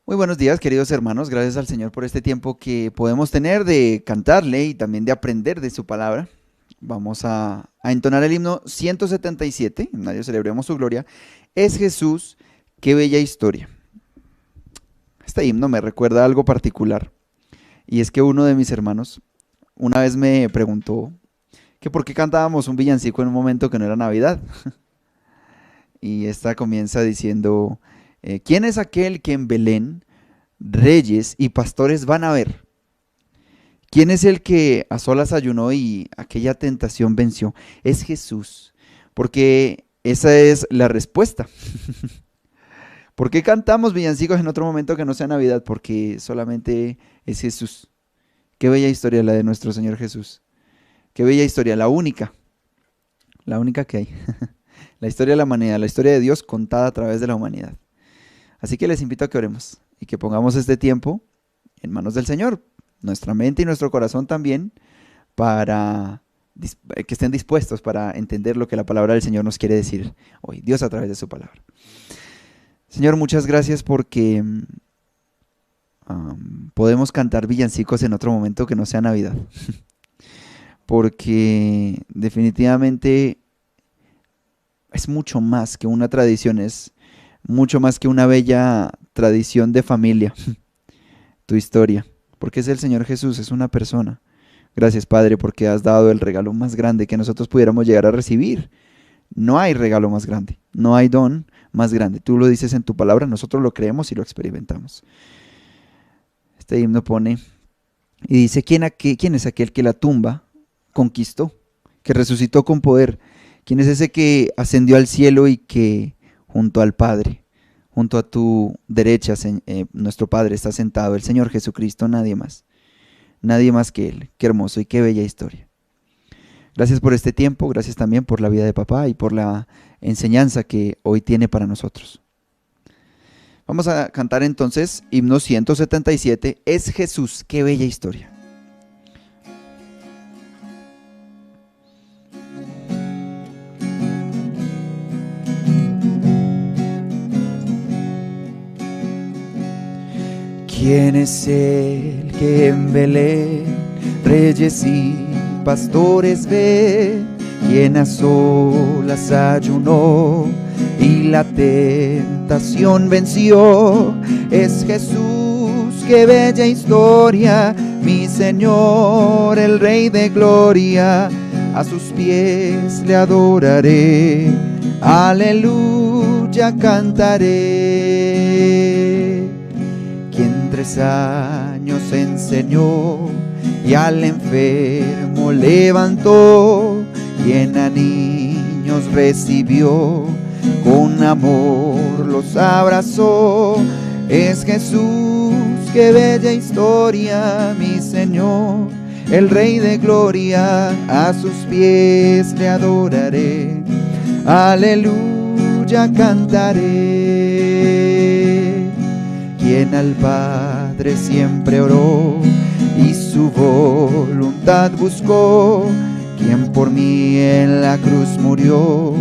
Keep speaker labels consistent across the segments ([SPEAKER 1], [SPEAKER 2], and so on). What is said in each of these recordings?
[SPEAKER 1] Muy buenos días, queridos hermanos. Gracias al Señor por este tiempo que podemos tener de cantarle y también de aprender de su palabra. Vamos a entonar el himno 177, en Mario celebremos su gloria. Es Jesús, qué bella historia. Este himno me recuerda algo particular, y es que uno de mis hermanos una vez me preguntó que por qué cantábamos un villancico en un momento que no era Navidad. Y esta comienza diciendo, ¿quién es aquel que en Belén reyes y pastores van a ver? ¿Quién es el que a solas ayunó y aquella tentación venció? Es Jesús, porque esa es la respuesta. ¿Por qué cantamos villancicos en otro momento que no sea Navidad? Porque solamente es Jesús. Qué bella historia la de nuestro Señor Jesús. Qué bella historia, la única que hay. La historia de la humanidad, la historia de Dios contada a través de la humanidad. Así que les invito a que oremos y que pongamos este tiempo en manos del Señor, nuestra mente y nuestro corazón también, para que estén dispuestos para entender lo que la palabra del Señor nos quiere decir hoy, Dios a través de su palabra. Señor, muchas gracias porque podemos cantar villancicos en otro momento que no sea Navidad, porque definitivamente es mucho más que una tradición, es mucho más que una bella tradición de familia, tu historia, porque es el Señor Jesús, es una persona. Gracias, Padre, porque has dado el regalo más grande que nosotros pudiéramos llegar a recibir. No hay regalo más grande, no hay don más grande. Tú lo dices en tu palabra, nosotros lo creemos y lo experimentamos. Este himno pone y dice, ¿quién es aquel que la tumba conquistó, que resucitó con poder? ¿Quién es ese que ascendió al cielo y que junto al Padre, junto a tu derecha, nuestro Padre está sentado, el Señor Jesucristo, nadie más que Él? Qué hermoso y qué bella historia. Gracias por este tiempo, gracias también por la vida de papá y por la enseñanza que hoy tiene para nosotros. Vamos a cantar entonces himno 177, es Jesús, qué bella historia. ¿Quién es el que en Belén reyes y pastores ve? ¿Quién a solas ayunó y la tentación venció? Es Jesús, qué bella historia, mi Señor, el Rey de gloria. A sus pies le adoraré, aleluya cantaré. Quien 3 años enseñó y al enfermo levantó, quien a niños recibió, con amor los abrazó. Es Jesús, qué bella historia, mi Señor, el Rey de gloria. A sus pies le adoraré, aleluya cantaré. Quien al Padre siempre oró y su voluntad buscó, quien por mí en la cruz murió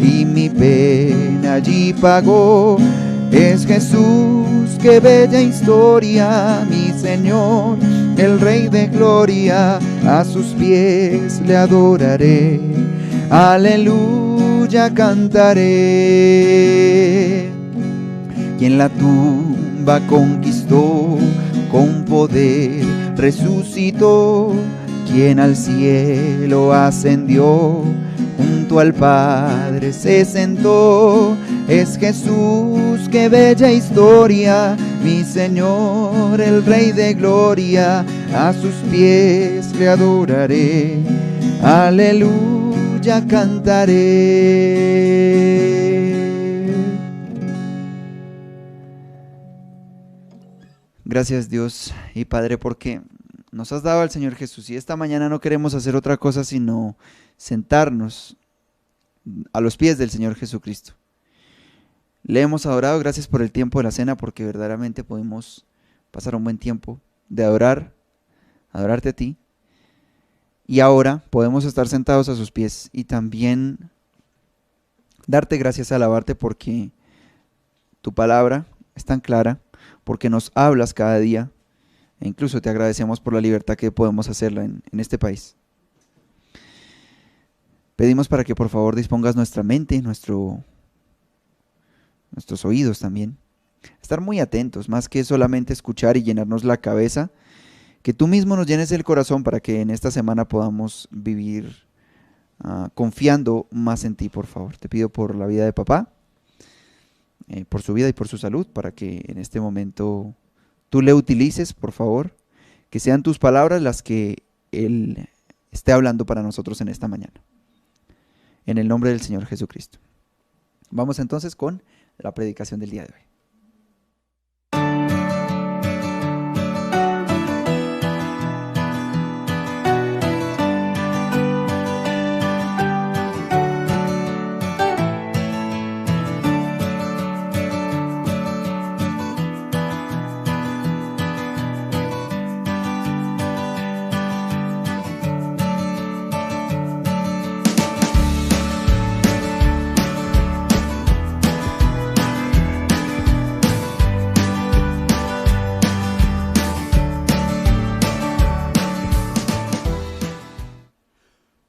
[SPEAKER 1] y mi pena allí pagó. Es Jesús, qué bella historia, mi Señor, el Rey de gloria. A sus pies le adoraré, aleluya cantaré. Quien la tumba conquistó, con poder resucitó, quien al cielo ascendió, junto al Padre se sentó. Es Jesús, qué bella historia, mi Señor, el Rey de gloria. A sus pies le adoraré, aleluya cantaré. Gracias Dios y Padre porque nos has dado al Señor Jesús y esta mañana no queremos hacer otra cosa sino sentarnos a los pies del Señor Jesucristo. Le hemos adorado, gracias por el tiempo de la cena porque verdaderamente pudimos pasar un buen tiempo de adorarte a ti, y ahora podemos estar sentados a sus pies y también darte gracias, alabarte porque tu palabra es tan clara, porque nos hablas cada día, e incluso te agradecemos por la libertad que podemos hacerla en este país. Pedimos para que por favor dispongas nuestra mente, nuestros oídos también. Estar muy atentos, más que solamente escuchar y llenarnos la cabeza, que tú mismo nos llenes el corazón para que en esta semana podamos vivir confiando más en ti, por favor. Te pido por la vida de papá, por su vida y por su salud, para que en este momento tú le utilices, por favor, que sean tus palabras las que Él esté hablando para nosotros en esta mañana. En el nombre del Señor Jesucristo. Vamos entonces con la predicación del día de hoy.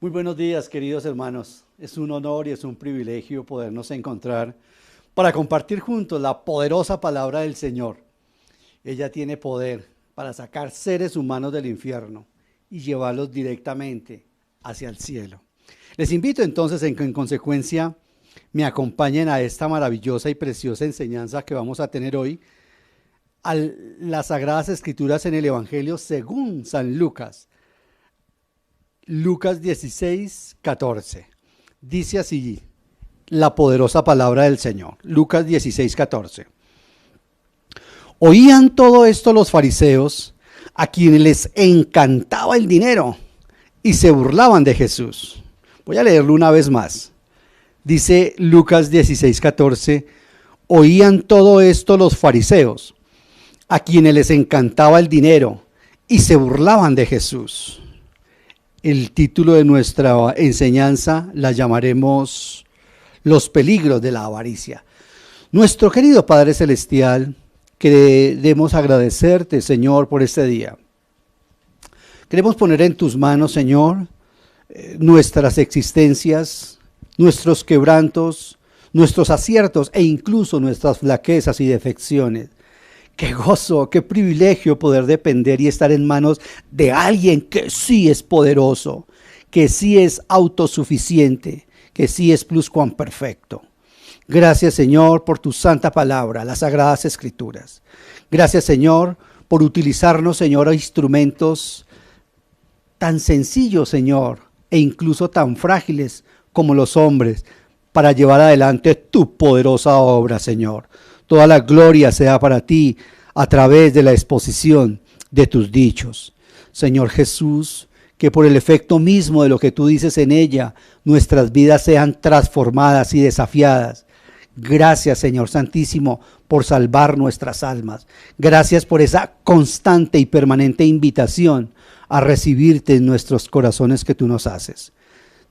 [SPEAKER 2] Muy buenos días, queridos hermanos. Es un honor y es un privilegio podernos encontrar para compartir juntos la poderosa palabra del Señor. Ella tiene poder para sacar seres humanos del infierno y llevarlos directamente hacia el cielo. Les invito entonces en consecuencia me acompañen a esta maravillosa y preciosa enseñanza que vamos a tener hoy, a las Sagradas Escrituras en el Evangelio según San Lucas. Lucas 16, 14. Dice así la poderosa palabra del Señor. Lucas 16, 14. Oían todo esto los fariseos, a quienes les encantaba el dinero, y se burlaban de Jesús. Voy a leerlo una vez más. Dice Lucas 16, 14. Oían todo esto los fariseos, a quienes les encantaba el dinero, y se burlaban de Jesús. El título de nuestra enseñanza la llamaremos Los peligros de la avaricia. Nuestro querido Padre Celestial, queremos agradecerte, Señor, por este día. Queremos poner en tus manos, Señor, nuestras existencias, nuestros quebrantos, nuestros aciertos e incluso nuestras flaquezas y defecciones. Qué gozo, qué privilegio poder depender y estar en manos de alguien que sí es poderoso, que sí es autosuficiente, que sí es pluscuamperfecto. Gracias, Señor, por tu santa palabra, las Sagradas Escrituras. Gracias, Señor, por utilizarnos, Señor, a instrumentos tan sencillos, Señor, e incluso tan frágiles como los hombres, para llevar adelante tu poderosa obra, Señor. Toda la gloria sea para ti a través de la exposición de tus dichos. Señor Jesús, que por el efecto mismo de lo que tú dices en ella, nuestras vidas sean transformadas y desafiadas. Gracias, Señor Santísimo, por salvar nuestras almas. Gracias por esa constante y permanente invitación a recibirte en nuestros corazones que tú nos haces.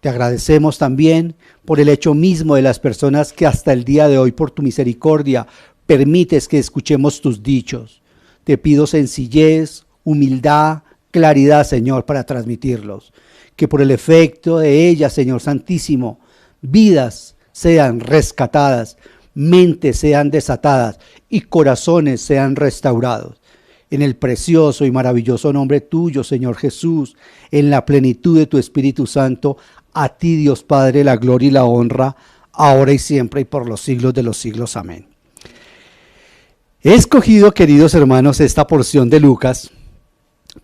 [SPEAKER 2] Te agradecemos también por el hecho mismo de las personas que hasta el día de hoy, por tu misericordia, permites que escuchemos tus dichos. Te pido sencillez, humildad, claridad, Señor, para transmitirlos. Que por el efecto de ellas, Señor Santísimo, vidas sean rescatadas, mentes sean desatadas y corazones sean restaurados. En el precioso y maravilloso nombre tuyo, Señor Jesús, en la plenitud de tu Espíritu Santo, a ti, Dios Padre, la gloria y la honra, ahora y siempre y por los siglos de los siglos. Amén. He escogido, queridos hermanos, esta porción de Lucas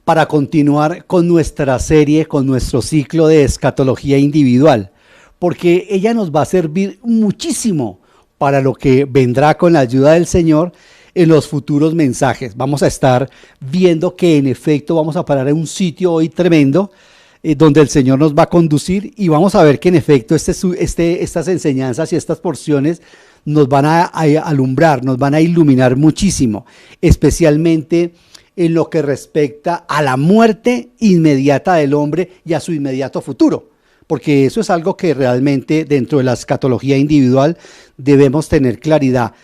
[SPEAKER 2] para continuar con nuestra serie, con nuestro ciclo de escatología individual, porque ella nos va a servir muchísimo para lo que vendrá con la ayuda del Señor en los futuros mensajes. Vamos a estar viendo que en efecto vamos a parar en un sitio hoy tremendo, donde el Señor nos va a conducir, y vamos a ver que en efecto estas enseñanzas y estas porciones nos van a alumbrar, nos van a iluminar muchísimo, especialmente en lo que respecta a la muerte inmediata del hombre y a su inmediato futuro, porque eso es algo que realmente dentro de la escatología individual debemos tener claridad.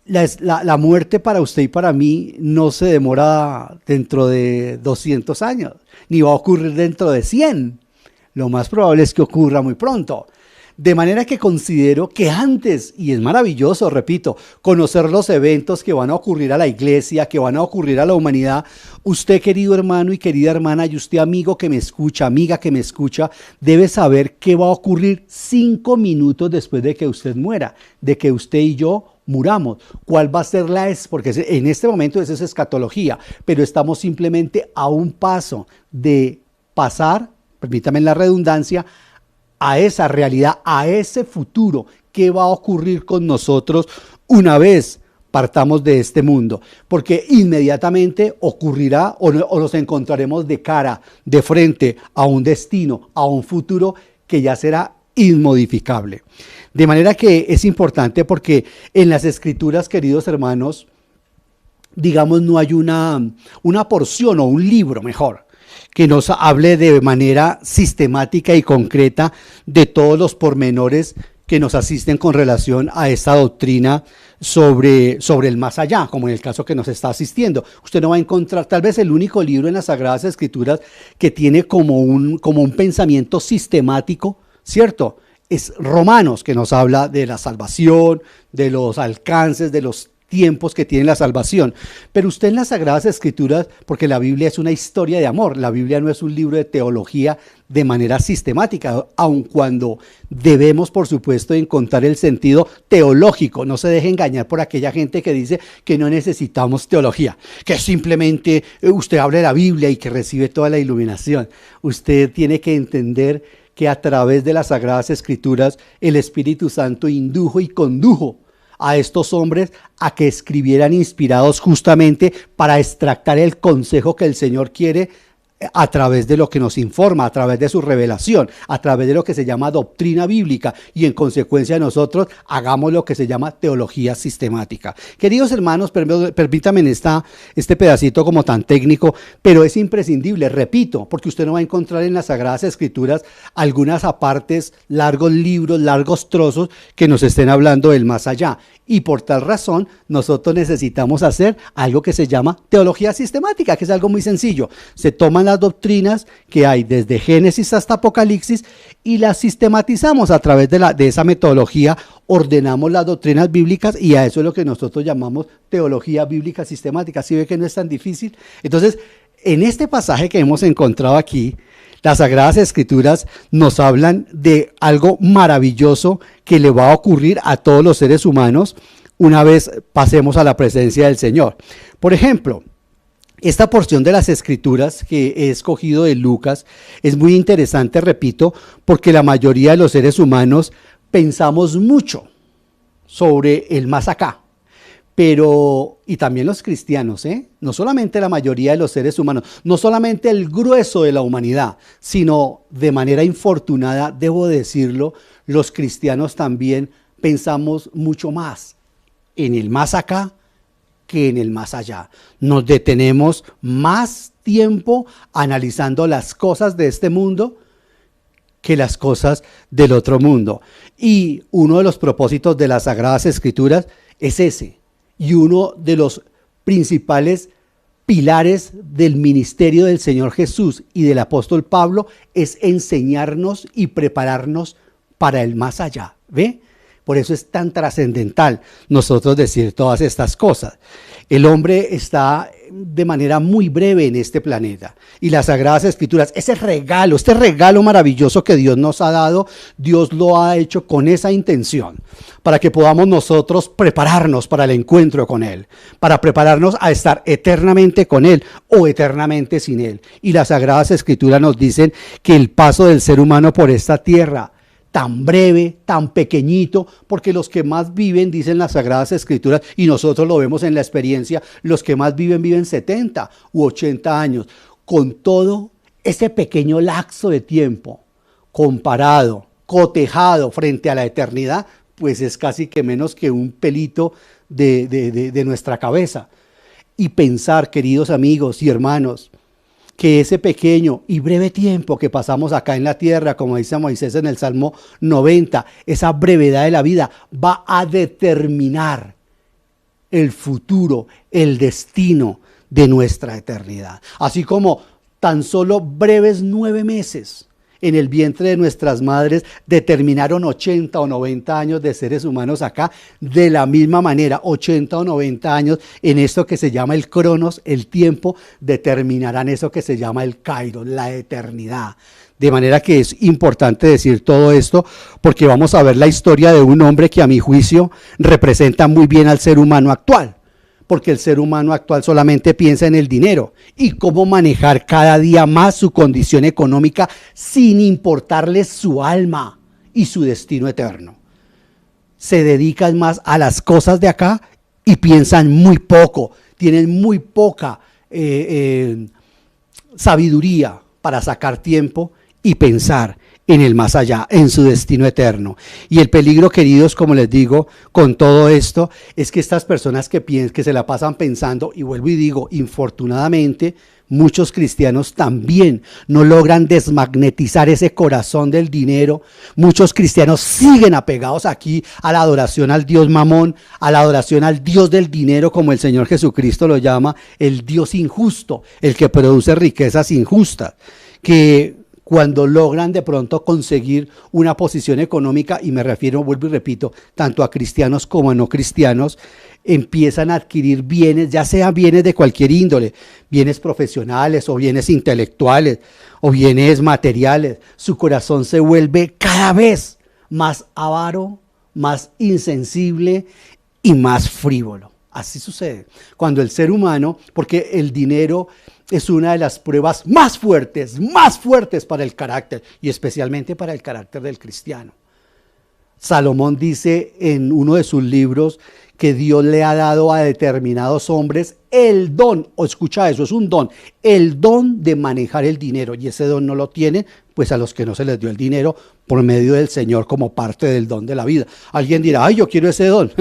[SPEAKER 2] la muerte para usted y para mí no se demora dentro de 200 años, ni va a ocurrir dentro de 100. Lo más probable es que ocurra muy pronto. De manera que considero que antes, y es maravilloso, repito, conocer los eventos que van a ocurrir a la iglesia, que van a ocurrir a la humanidad, usted, querido hermano y querida hermana, y usted, amigo que me escucha, amiga que me escucha, debe saber qué va a ocurrir 5 minutos después de que usted muera, de que usted y yo muramos. ¿Cuál va a ser porque en este momento eso es escatología, pero estamos simplemente a un paso de pasar, permítame la redundancia, a esa realidad, a ese futuro, qué va a ocurrir con nosotros una vez partamos de este mundo, porque inmediatamente ocurrirá o nos encontraremos de cara, de frente a un destino, a un futuro que ya será inmodificable. De manera que es importante porque en las escrituras, queridos hermanos, digamos, no hay una porción o un libro mejor que nos hable de manera sistemática y concreta de todos los pormenores que nos asisten con relación a esta doctrina sobre el más allá, como en el caso que nos está asistiendo. Usted no va a encontrar, tal vez el único libro en las Sagradas Escrituras que tiene como un pensamiento sistemático, ¿cierto? Es Romanos, que nos habla de la salvación, de los alcances, de los tiempos que tiene la salvación. Pero usted en las Sagradas Escrituras, porque la Biblia es una historia de amor, la Biblia no es un libro de teología de manera sistemática, aun cuando debemos, por supuesto, encontrar el sentido teológico. No se deje engañar por aquella gente que dice que no necesitamos teología, que simplemente usted hable de la Biblia y que recibe toda la iluminación. Usted tiene que entender que a través de las Sagradas Escrituras el Espíritu Santo indujo y condujo a estos hombres a que escribieran inspirados justamente para extractar el consejo que el Señor quiere a través de lo que nos informa, a través de su revelación, a través de lo que se llama doctrina bíblica, y en consecuencia nosotros hagamos lo que se llama teología sistemática. Queridos hermanos, permítanme este pedacito como tan técnico, pero es imprescindible, repito, porque usted no va a encontrar en las Sagradas Escrituras algunas apartes, largos libros, largos trozos que nos estén hablando del más allá. Y por tal razón, nosotros necesitamos hacer algo que se llama teología sistemática, que es algo muy sencillo. Se toman las doctrinas que hay desde Génesis hasta Apocalipsis y las sistematizamos a través de esa metodología, ordenamos las doctrinas bíblicas y a eso es lo que nosotros llamamos teología bíblica sistemática. ¿Sí ve que no es tan difícil? Entonces, en este pasaje que hemos encontrado aquí, las Sagradas Escrituras nos hablan de algo maravilloso que le va a ocurrir a todos los seres humanos una vez pasemos a la presencia del Señor. Por ejemplo, esta porción de las Escrituras que he escogido de Lucas es muy interesante, repito, porque la mayoría de los seres humanos pensamos mucho sobre el más acá. Pero, y también los cristianos, no solamente la mayoría de los seres humanos, no solamente el grueso de la humanidad, sino de manera infortunada, debo decirlo, los cristianos también pensamos mucho más en el más acá que en el más allá. Nos detenemos más tiempo analizando las cosas de este mundo que las cosas del otro mundo. Y uno de los propósitos de las Sagradas Escrituras es ese. Y uno de los principales pilares del ministerio del Señor Jesús y del apóstol Pablo es enseñarnos y prepararnos para el más allá. ¿Ve? Por eso es tan trascendental nosotros decir todas estas cosas. El hombre está de manera muy breve en este planeta y las Sagradas Escrituras, este regalo maravilloso que Dios nos ha dado, Dios lo ha hecho con esa intención, para que podamos nosotros prepararnos para el encuentro con Él, para prepararnos a estar eternamente con Él o eternamente sin Él. Y las Sagradas Escrituras nos dicen que el paso del ser humano por esta tierra, tan breve, tan pequeñito, porque los que más viven, dicen las Sagradas Escrituras, y nosotros lo vemos en la experiencia, los que más viven 70 u 80 años. Con todo ese pequeño lapso de tiempo, comparado, cotejado frente a la eternidad, pues es casi que menos que un pelito de nuestra cabeza. Y pensar, queridos amigos y hermanos, que ese pequeño y breve tiempo que pasamos acá en la tierra, como dice Moisés en el Salmo 90, esa brevedad de la vida va a determinar el futuro, el destino de nuestra eternidad. Así como tan solo breves 9 meses en el vientre de nuestras madres determinaron 80 o 90 años de seres humanos acá, de la misma manera 80 o 90 años en esto que se llama el cronos, el tiempo, determinarán eso que se llama el kairos, la eternidad. De manera que es importante decir todo esto porque vamos a ver la historia de un hombre que a mi juicio representa muy bien al ser humano actual. Porque el ser humano actual solamente piensa en el dinero y cómo manejar cada día más su condición económica sin importarle su alma y su destino eterno. Se dedican más a las cosas de acá y piensan muy poco, tienen muy poca sabiduría para sacar tiempo y pensar en el más allá, en su destino eterno. Y el peligro, queridos, como les digo, con todo esto, es que estas personas que se la pasan pensando, y vuelvo y digo, infortunadamente, muchos cristianos también no logran desmagnetizar ese corazón del dinero. Muchos cristianos siguen apegados aquí a la adoración al Dios Mamón, a la adoración al Dios del dinero, como el Señor Jesucristo lo llama, el Dios injusto, el que produce riquezas injustas, que cuando logran de pronto conseguir una posición económica, y me refiero, vuelvo y repito, tanto a cristianos como a no cristianos, empiezan a adquirir bienes, ya sean bienes de cualquier índole, bienes profesionales o bienes intelectuales o bienes materiales. Su corazón se vuelve cada vez más avaro, más insensible y más frívolo. Así sucede cuando el ser humano, porque el dinero es una de las pruebas más fuertes para el carácter y especialmente para el carácter del cristiano. Salomón dice en uno de sus libros que Dios le ha dado a determinados hombres el don, o escucha eso, es un don, el don de manejar el dinero, y ese don no lo tienen pues a los que no se les dio el dinero por medio del Señor como parte del don de la vida. Alguien dirá, ay, yo quiero ese don.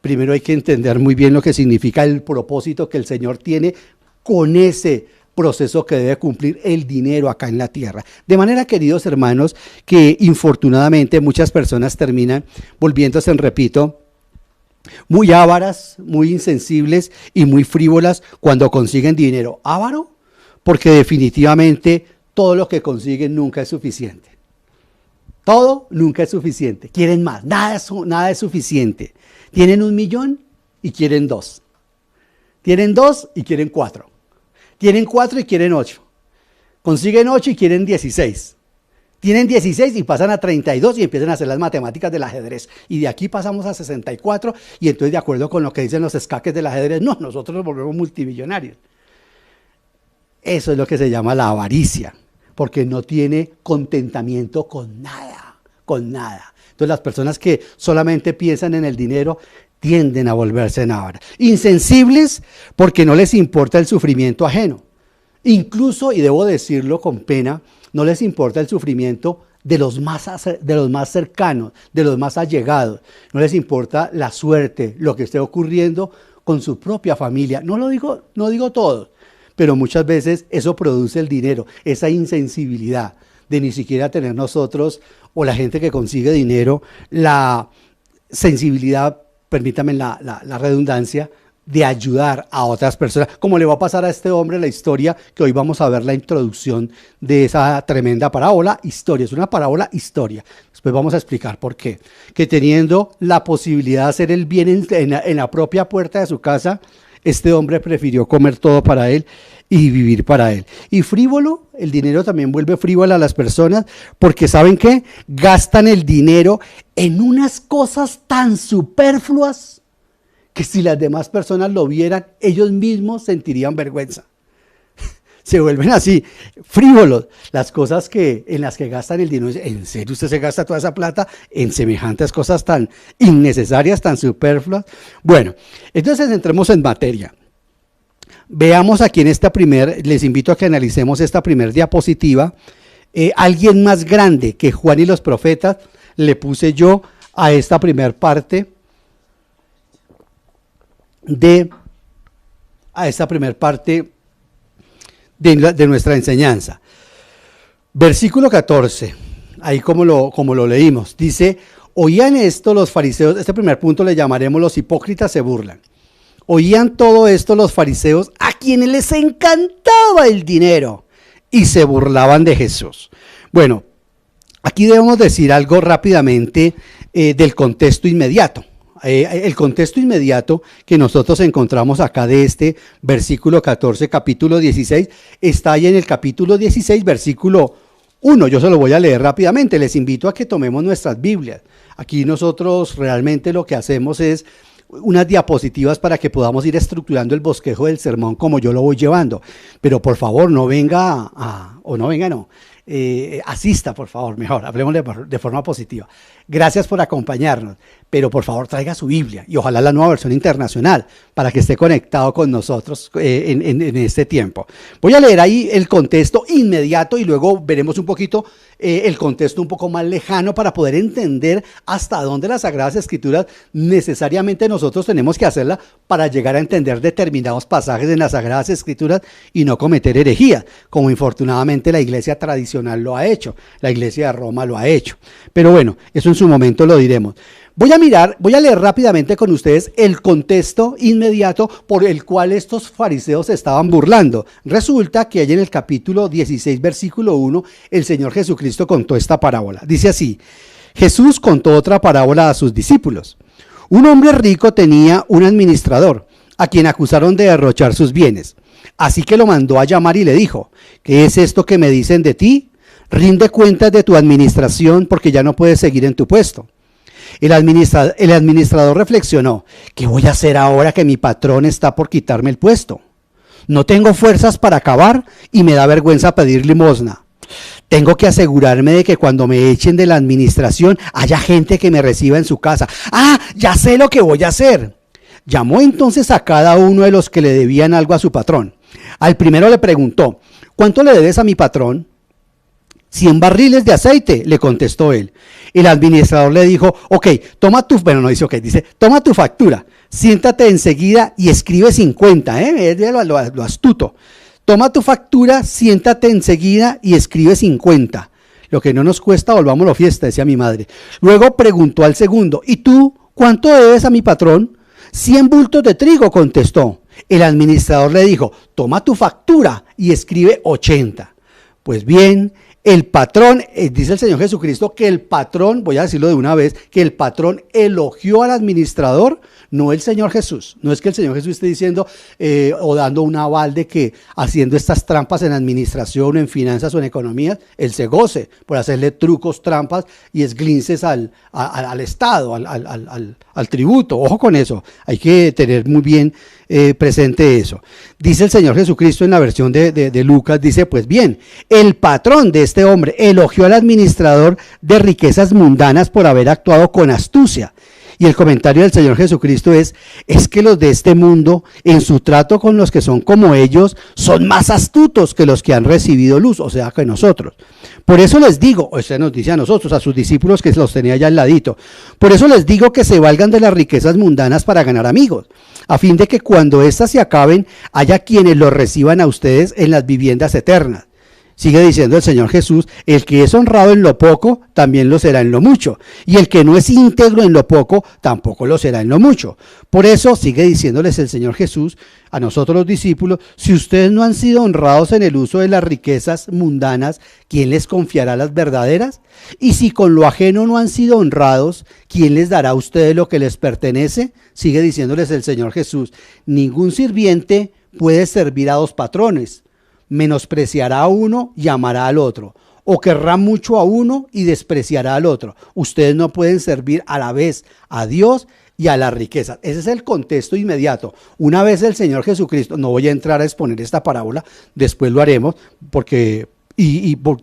[SPEAKER 2] Primero hay que entender muy bien lo que significa el propósito que el Señor tiene con ese proceso que debe cumplir el dinero acá en la tierra. De manera, queridos hermanos, que infortunadamente muchas personas terminan volviéndose, repito, muy ávaras, muy insensibles y muy frívolas cuando consiguen dinero. Ávaro, porque definitivamente todo lo que consiguen nunca es suficiente. Todo nunca es suficiente. Quieren más, nada es suficiente. Tienen 1 millón y quieren 2. Tienen 2 y quieren 4. Tienen 4 y quieren 8. Consiguen 8 y quieren 16. Tienen 16 y pasan a 32 y empiezan a hacer las matemáticas del ajedrez. Y de aquí pasamos a 64 y entonces, de acuerdo con lo que dicen los escaques del ajedrez, no, nosotros nos volvemos multimillonarios. Eso es lo que se llama la avaricia, porque no tiene contentamiento con nada, con nada. Entonces las personas que solamente piensan en el dinero tienden a volverse ávaras. Insensibles porque no les importa el sufrimiento ajeno. Incluso, y debo decirlo con pena, no les importa el sufrimiento de los más cercanos, de los más allegados. No les importa la suerte, lo que esté ocurriendo con su propia familia. No digo todo, pero muchas veces eso produce el dinero, esa insensibilidad de ni siquiera tener nosotros o la gente que consigue dinero la sensibilidad, permítame la redundancia, de ayudar a otras personas, como le va a pasar a este hombre la historia, que hoy vamos a ver la introducción de esa tremenda parábola, historia, es una parábola historia, después vamos a explicar por qué, que teniendo la posibilidad de hacer el bien en la propia puerta de su casa, este hombre prefirió comer todo para él y vivir para él. Y frívolo, el dinero también vuelve frívolo a las personas, porque ¿saben qué? Gastan el dinero en unas cosas tan superfluas que si las demás personas lo vieran, ellos mismos sentirían vergüenza. Se vuelven así, frívolos, las cosas en las que gastan el dinero. ¿En serio usted se gasta toda esa plata en semejantes cosas tan innecesarias, tan superfluas? Bueno, entonces entremos en materia. Veamos aquí en les invito a que analicemos esta primer diapositiva. Alguien más grande que Juan y los profetas le puse yo a esta primer parte de nuestra enseñanza. Versículo 14, ahí como lo leímos, dice, oían esto los fariseos, este primer punto le llamaremos los hipócritas se burlan. Oían todo esto los fariseos, a quienes les encantaba el dinero, y se burlaban de Jesús. Bueno, aquí debemos decir algo rápidamente del contexto inmediato. El contexto inmediato que nosotros encontramos acá de este versículo 14, capítulo 16, está ahí en el capítulo 16, versículo 1. Yo se lo voy a leer rápidamente. Les invito a que tomemos nuestras Biblias. Aquí nosotros realmente lo que hacemos es unas diapositivas para que podamos ir estructurando el bosquejo del sermón como yo lo voy llevando. Pero por favor, no venga asista, por favor, mejor, hablemos de forma positiva. Gracias por acompañarnos, pero por favor traiga su Biblia y ojalá la nueva versión internacional para que esté conectado con nosotros en este tiempo. Voy a leer ahí el contexto inmediato y luego veremos un poquito el contexto un poco más lejano para poder entender hasta dónde las Sagradas Escrituras necesariamente nosotros tenemos que hacerla para llegar a entender determinados pasajes en las Sagradas Escrituras y no cometer herejía, como infortunadamente la iglesia tradicional lo ha hecho, la iglesia de Roma lo ha hecho. Pero bueno, eso en su momento lo diremos. Voy a leer rápidamente con ustedes el contexto inmediato por el cual estos fariseos se estaban burlando. Resulta que allí en el capítulo 16, versículo 1, el Señor Jesucristo contó esta parábola. Dice así: Jesús contó otra parábola a sus discípulos. Un hombre rico tenía un administrador, a quien acusaron de derrochar sus bienes. Así que lo mandó a llamar y le dijo: ¿qué es esto que me dicen de ti? Rinde cuentas de tu administración porque ya no puedes seguir en tu puesto. El administrador reflexionó: ¿qué voy a hacer ahora que mi patrón está por quitarme el puesto? No tengo fuerzas para acabar y me da vergüenza pedir limosna. Tengo que asegurarme de que cuando me echen de la administración haya gente que me reciba en su casa. ¡Ah, ya sé lo que voy a hacer! Llamó entonces a cada uno de los que le debían algo a su patrón. Al primero le preguntó: ¿cuánto le debes a mi patrón? 100 barriles de aceite, le contestó él. El administrador le dijo: toma tu factura, siéntate enseguida y escribe 50, lo astuto. Toma tu factura, siéntate enseguida y escribe 50. Lo que no nos cuesta, volvámoslo fiesta, decía mi madre. Luego preguntó al segundo: ¿y tú cuánto debes a mi patrón? 100 bultos de trigo, contestó. El administrador le dijo: toma tu factura y escribe 80. Pues bien, el patrón, dice el Señor Jesucristo que el patrón, voy a decirlo de una vez, que el patrón elogió al administrador, no el Señor Jesús. No es que el Señor Jesús esté diciendo o dando un aval de que haciendo estas trampas en administración, en finanzas o en economía, él se goce por hacerle trucos, trampas y esglinces al Estado, al tributo. Ojo con eso, hay que tener muy bien presente eso. Dice el Señor Jesucristo en la versión de Lucas, dice: pues bien, el patrón de este hombre elogió al administrador de riquezas mundanas por haber actuado con astucia. Y el comentario del Señor Jesucristo es que los de este mundo, en su trato con los que son como ellos, son más astutos que los que han recibido luz, o sea, que nosotros. Por eso les digo, usted nos dice a nosotros, a sus discípulos que los tenía allá al ladito, por eso les digo que se valgan de las riquezas mundanas para ganar amigos, a fin de que cuando éstas se acaben, haya quienes los reciban a ustedes en las viviendas eternas. Sigue diciendo el Señor Jesús: el que es honrado en lo poco, también lo será en lo mucho. Y el que no es íntegro en lo poco, tampoco lo será en lo mucho. Por eso sigue diciéndoles el Señor Jesús a nosotros los discípulos: si ustedes no han sido honrados en el uso de las riquezas mundanas, ¿quién les confiará las verdaderas? Y si con lo ajeno no han sido honrados, ¿quién les dará a ustedes lo que les pertenece? Sigue diciéndoles el Señor Jesús: ningún sirviente puede servir a dos patrones. Menospreciará a uno y amará al otro, o querrá mucho a uno y despreciará al otro. Ustedes no pueden servir a la vez a Dios y a la riqueza. Ese es el contexto inmediato. Una vez el Señor Jesucristo, no voy a entrar a exponer esta parábola, después lo haremos, porque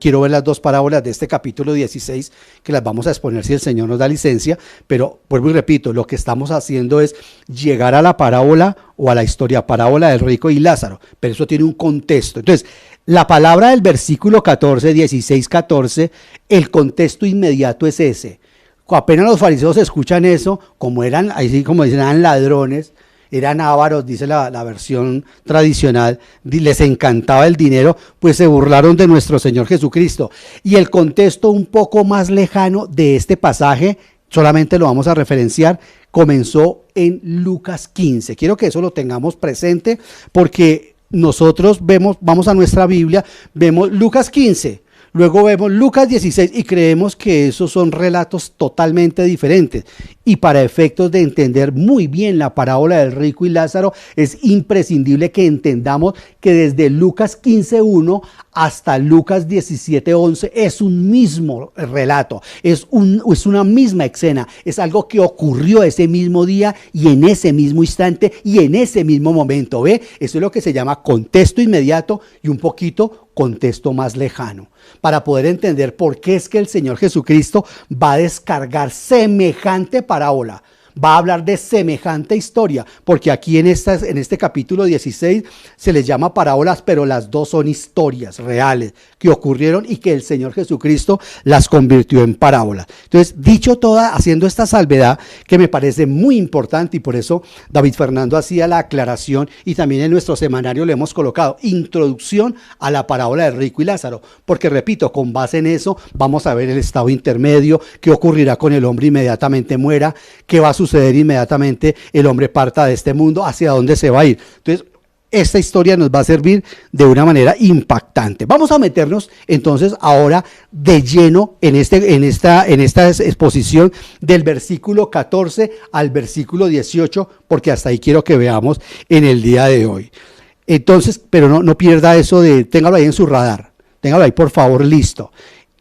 [SPEAKER 2] quiero ver las dos parábolas de este capítulo 16, que las vamos a exponer si el Señor nos da licencia, pero vuelvo y repito, lo que estamos haciendo es llegar a la parábola o a la parábola del rico y Lázaro, pero eso tiene un contexto. Entonces, la palabra del versículo 14, 16, 14, el contexto inmediato es ese. Apenas los fariseos escuchan eso, como eran, así como dicen, eran ladrones, eran ávaros, dice la versión tradicional, les encantaba el dinero, pues se burlaron de nuestro Señor Jesucristo. Y el contexto un poco más lejano de este pasaje, solamente lo vamos a referenciar comenzó en Lucas 15. Quiero que eso lo tengamos presente porque nosotros vamos a nuestra Biblia, vemos Lucas 15. Luego vemos Lucas 16 y creemos que esos son relatos totalmente diferentes. Y para efectos de entender muy bien la parábola del rico y Lázaro, es imprescindible que entendamos que desde Lucas 15:1 hasta Lucas 17:11 es un mismo relato, es una misma escena, es algo que ocurrió ese mismo día y en ese mismo instante y en ese mismo momento. ¿Ve? Eso es lo que se llama contexto inmediato y un poquito contexto más lejano, para poder entender por qué es que el Señor Jesucristo va a descargar semejante parábola, va a hablar de semejante historia, porque aquí en este capítulo 16 se les llama parábolas, pero las dos son historias reales que ocurrieron y que el Señor Jesucristo las convirtió en parábolas. Entonces, dicho toda, haciendo esta salvedad que me parece muy importante, y por eso David Fernando hacía la aclaración y también en nuestro semanario le hemos colocado introducción a la parábola del rico y Lázaro, porque repito, con base en eso vamos a ver el estado intermedio, qué ocurrirá con el hombre inmediatamente muera, qué va a suceder inmediatamente el hombre parta de este mundo, hacia dónde se va a ir. Entonces, esta historia nos va a servir de una manera impactante. Vamos a meternos entonces ahora de lleno en esta exposición del versículo 14 al versículo 18, porque hasta ahí quiero que veamos en el día de hoy. Entonces, pero no pierda eso téngalo ahí en su radar, téngalo ahí por favor listo.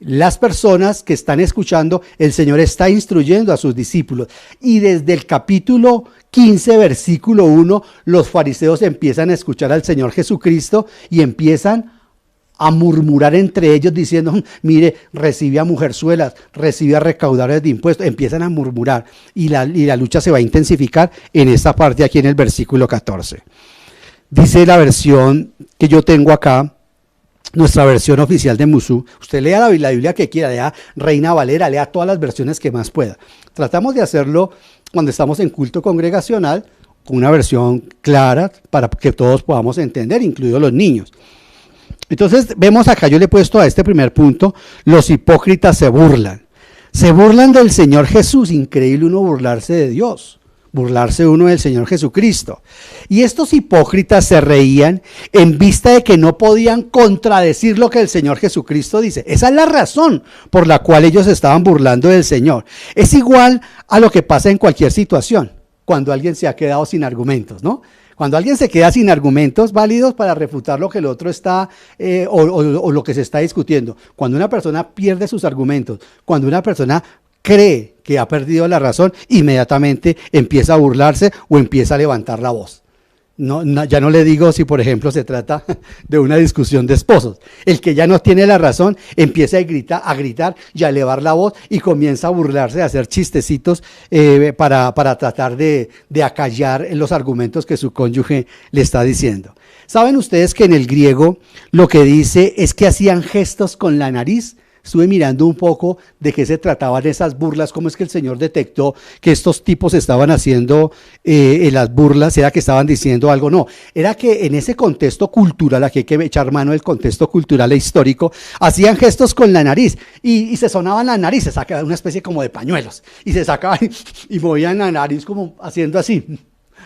[SPEAKER 2] Las personas que están escuchando, el Señor está instruyendo a sus discípulos. Y desde el capítulo 15, versículo 1, los fariseos empiezan a escuchar al Señor Jesucristo y empiezan a murmurar entre ellos diciendo, mire, recibe a mujerzuelas, recibe a recaudadores de impuestos. Empiezan a murmurar y la lucha se va a intensificar en esta parte aquí en el versículo 14. Dice la versión que yo tengo acá, nuestra versión oficial de Musú. Usted lea la Biblia que quiera, lea Reina Valera, lea todas las versiones que más pueda. Tratamos de hacerlo cuando estamos en culto congregacional, con una versión clara para que todos podamos entender, incluidos los niños. Entonces vemos acá, yo le he puesto a este primer punto, los hipócritas se burlan. Se burlan del Señor Jesús, increíble uno burlarse de Dios. Burlarse uno del Señor Jesucristo. Y estos hipócritas se reían en vista de que no podían contradecir lo que el Señor Jesucristo dice. Esa es la razón por la cual ellos estaban burlando del Señor. Es igual a lo que pasa en cualquier situación, cuando alguien se ha quedado sin argumentos, ¿no? Cuando alguien se queda sin argumentos válidos para refutar lo que el otro está o lo que se está discutiendo. Cuando una persona pierde sus argumentos, cuando una persona cree que ha perdido la razón, inmediatamente empieza a burlarse o empieza a levantar la voz. Ya no le digo si por ejemplo se trata de una discusión de esposos. El que ya no tiene la razón empieza a gritar y a elevar la voz y comienza a burlarse, a hacer chistecitos para tratar de acallar los argumentos que su cónyuge le está diciendo. ¿Saben ustedes que en el griego lo que dice es que hacían gestos con la nariz? Estuve mirando un poco de qué se trataban esas burlas, cómo es que el Señor detectó que estos tipos estaban haciendo las burlas, era que estaban diciendo algo, no, era que en ese contexto cultural, aquí hay que echar mano del contexto cultural e histórico, hacían gestos con la nariz y se sonaban la nariz, se sacaban una especie como de pañuelos y se sacaban y movían la nariz como haciendo así,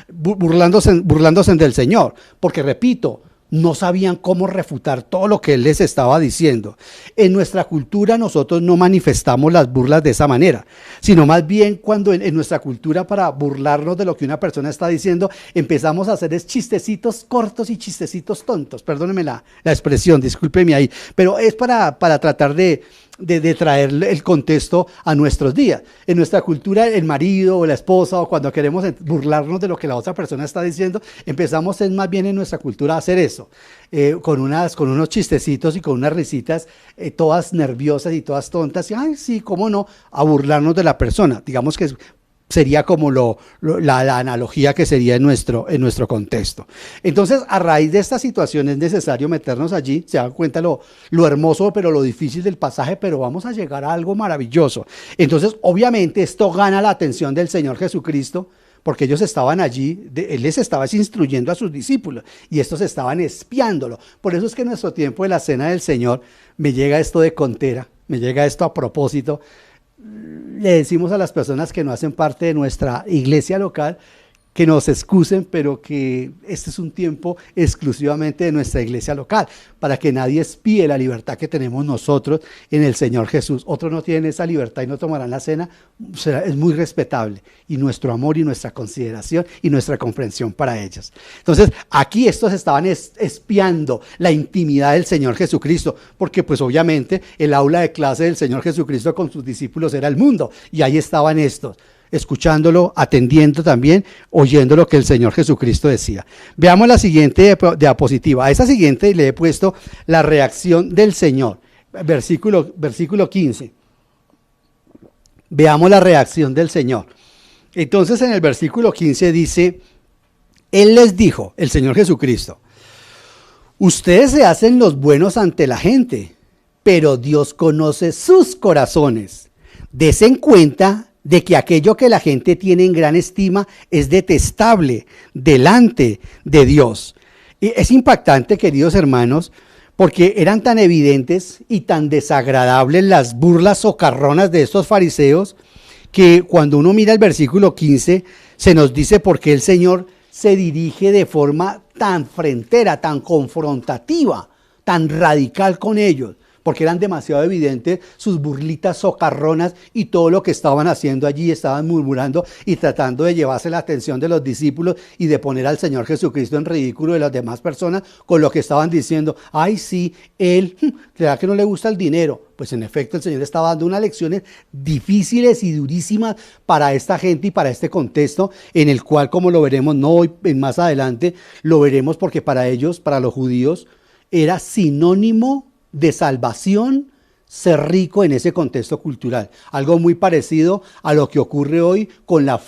[SPEAKER 2] burlándose del Señor, porque repito, no sabían cómo refutar todo lo que él les estaba diciendo. En nuestra cultura nosotros no manifestamos las burlas de esa manera, sino más bien cuando en nuestra cultura para burlarnos de lo que una persona está diciendo, empezamos a hacer chistecitos cortos y chistecitos tontos. Perdónenme la expresión, discúlpeme ahí, pero es para tratar de traer el contexto a nuestros días. En nuestra cultura, el marido o la esposa, o cuando queremos burlarnos de lo que la otra persona está diciendo, empezamos más bien en nuestra cultura a hacer eso, con unos chistecitos y con unas risitas, todas nerviosas y todas tontas, y ay, sí, cómo no, a burlarnos de la persona. Digamos que sería como la analogía que sería en nuestro contexto. Entonces, a raíz de esta situación es necesario meternos allí, se dan cuenta lo hermoso, pero lo difícil del pasaje, pero vamos a llegar a algo maravilloso. Entonces, obviamente, esto gana la atención del Señor Jesucristo, porque ellos estaban allí, Él les estaba instruyendo a sus discípulos, y estos estaban espiándolo. Por eso es que en nuestro tiempo de la Cena del Señor me llega esto de contera, me llega esto a propósito. le decimos a las personas que no hacen parte de nuestra iglesia local que nos excusen, pero que este es un tiempo exclusivamente de nuestra iglesia local, para que nadie espíe la libertad que tenemos nosotros en el Señor Jesús. Otros no tienen esa libertad y no tomarán la cena, es muy respetable, y nuestro amor y nuestra consideración y nuestra comprensión para ellos. Entonces, aquí estos estaban espiando la intimidad del Señor Jesucristo, porque pues obviamente el aula de clase del Señor Jesucristo con sus discípulos era el mundo, y ahí estaban estos, escuchándolo, atendiendo también, oyendo lo que el Señor Jesucristo decía. Veamos la siguiente diapositiva. A esa siguiente le he puesto la reacción del Señor. Versículo 15. Veamos la reacción del Señor. Entonces en el versículo 15 dice, Él les dijo, el Señor Jesucristo, ustedes se hacen los buenos ante la gente, pero Dios conoce sus corazones. Desen cuenta de que aquello que la gente tiene en gran estima es detestable delante de Dios. Y es impactante, queridos hermanos, porque eran tan evidentes y tan desagradables las burlas socarronas de estos fariseos, que cuando uno mira el versículo 15, se nos dice por qué el Señor se dirige de forma tan frentera, tan confrontativa, tan radical con ellos. Porque eran demasiado evidentes sus burlitas socarronas y todo lo que estaban haciendo allí, estaban murmurando y tratando de llevarse la atención de los discípulos y de poner al Señor Jesucristo en ridículo de las demás personas con lo que estaban diciendo. Ay, sí, él, ¿será que no le gusta el dinero? Pues en efecto el Señor estaba dando unas lecciones difíciles y durísimas para esta gente y para este contexto, en el cual, como lo veremos no hoy, más adelante, lo veremos, porque para ellos, para los judíos, era sinónimo de salvación ser rico en ese contexto cultural. Algo muy parecido a lo que ocurre hoy con el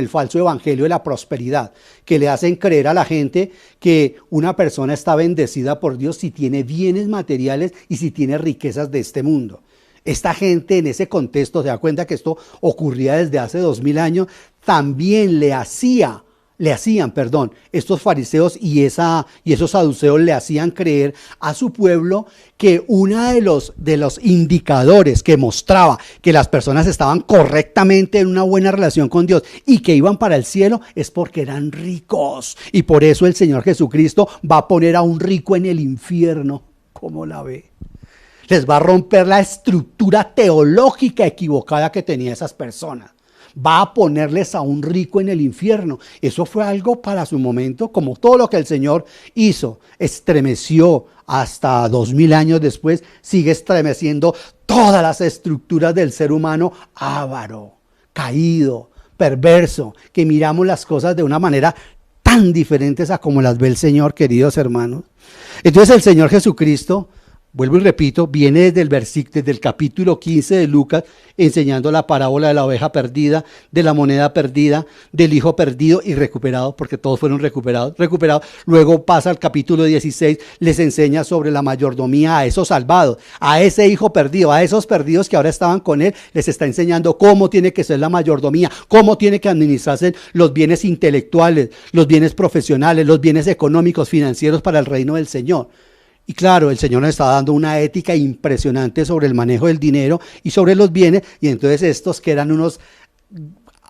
[SPEAKER 2] falso evangelio de la prosperidad, que le hacen creer a la gente que una persona está bendecida por Dios si tiene bienes materiales y si tiene riquezas de este mundo. Esta gente en ese contexto, se da cuenta que esto ocurría desde hace 2000 años, también le hacían, estos fariseos y esos saduceos le hacían creer a su pueblo que uno de los indicadores que mostraba que las personas estaban correctamente en una buena relación con Dios y que iban para el cielo es porque eran ricos. Y por eso el Señor Jesucristo va a poner a un rico en el infierno. ¿Cómo la ve? Les va a romper la estructura teológica equivocada que tenían esas personas. Va a ponerles a un rico en el infierno. Eso fue algo para su momento, como todo lo que el Señor hizo, estremeció hasta 2000 años después, sigue estremeciendo todas las estructuras del ser humano avaro, caído, perverso, que miramos las cosas de una manera tan diferentes a como las ve el Señor, queridos hermanos. Entonces el Señor Jesucristo, vuelvo y repito, viene desde el capítulo 15 de Lucas, enseñando la parábola de la oveja perdida, de la moneda perdida, del hijo perdido y recuperado, porque todos fueron recuperados. Luego pasa al capítulo 16, les enseña sobre la mayordomía a esos salvados, a ese hijo perdido, a esos perdidos que ahora estaban con él, les está enseñando cómo tiene que ser la mayordomía, cómo tiene que administrarse los bienes intelectuales, los bienes profesionales, los bienes económicos, financieros para el reino del Señor. Y claro, el Señor nos está dando una ética impresionante sobre el manejo del dinero y sobre los bienes. Y entonces estos que eran unos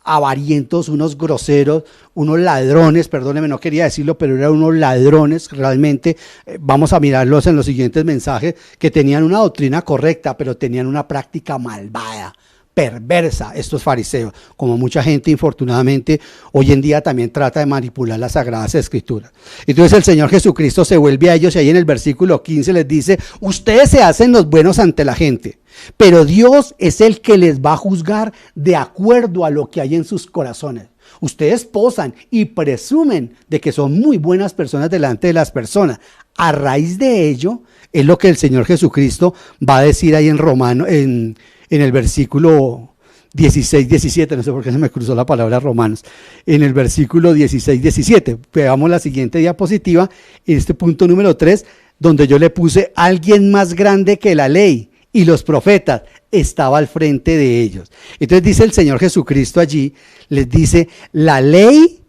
[SPEAKER 2] avarientos, unos groseros, unos ladrones, perdóneme, no quería decirlo, pero eran unos ladrones realmente. Vamos a mirarlos en los siguientes mensajes, que tenían una doctrina correcta, pero tenían una práctica malvada, perversa, estos fariseos, como mucha gente infortunadamente hoy en día también trata de manipular las Sagradas Escrituras. Entonces el Señor Jesucristo se vuelve a ellos y ahí en el versículo 15 les dice: ustedes se hacen los buenos ante la gente, pero Dios es el que les va a juzgar de acuerdo a lo que hay en sus corazones. Ustedes posan y presumen de que son muy buenas personas delante de las personas. A raíz de ello es lo que el Señor Jesucristo va a decir ahí en el versículo 16, 17, no sé por qué se me cruzó la palabra Romanos, en el versículo 16, 17, veamos la siguiente diapositiva, en este punto número 3, donde yo le puse: alguien más grande que la ley y los profetas estaba al frente de ellos. Entonces dice el Señor Jesucristo allí, les dice, la ley,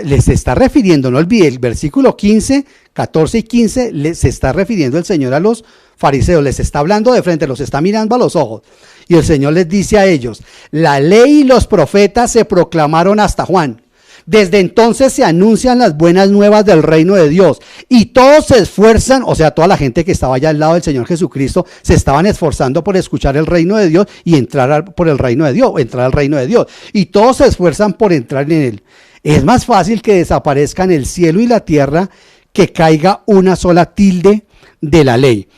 [SPEAKER 2] les está refiriendo, no olvide, el versículo 15, 14 y 15, se está refiriendo el Señor a los fariseos, les está hablando de frente, los está mirando a los ojos. Y el Señor les dice a ellos, la ley y los profetas se proclamaron hasta Juan. Desde entonces se anuncian las buenas nuevas del reino de Dios y todos se esfuerzan, o sea, toda la gente que estaba allá al lado del Señor Jesucristo se estaban esforzando por escuchar el reino de Dios y entrar por el reino de Dios, entrar al reino de Dios. Y todos se esfuerzan por entrar en él. Es más fácil que desaparezcan el cielo y la tierra que caiga una sola tilde de la ley.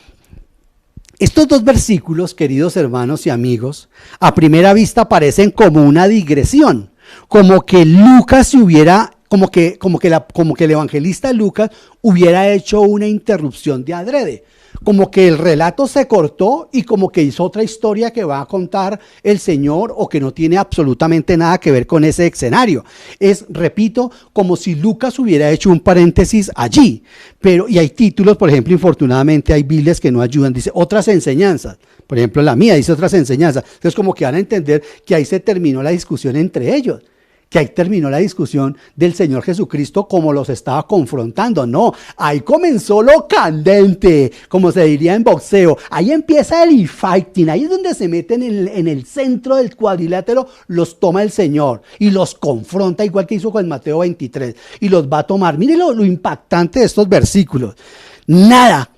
[SPEAKER 2] Estos dos versículos, queridos hermanos y amigos, a primera vista parecen como una digresión, como que Lucas se hubiera, como que el evangelista Lucas hubiera hecho una interrupción de adrede, como que el relato se cortó y como que hizo otra historia que va a contar el Señor o que no tiene absolutamente nada que ver con ese escenario. Es, repito, como si Lucas hubiera hecho un paréntesis allí, y hay títulos, por ejemplo, infortunadamente hay Biblias que no ayudan, dice otras enseñanzas. Por ejemplo, la mía dice otras enseñanzas. Entonces, como que van a entender que ahí se terminó la discusión entre ellos, que ahí terminó la discusión del Señor Jesucristo como los estaba confrontando. No, ahí comenzó lo candente, como se diría en boxeo. Ahí empieza el infighting, ahí es donde se meten en el centro del cuadrilátero, los toma el Señor y los confronta, igual que hizo con Mateo 23, y los va a tomar. Mire lo impactante de estos versículos. Nada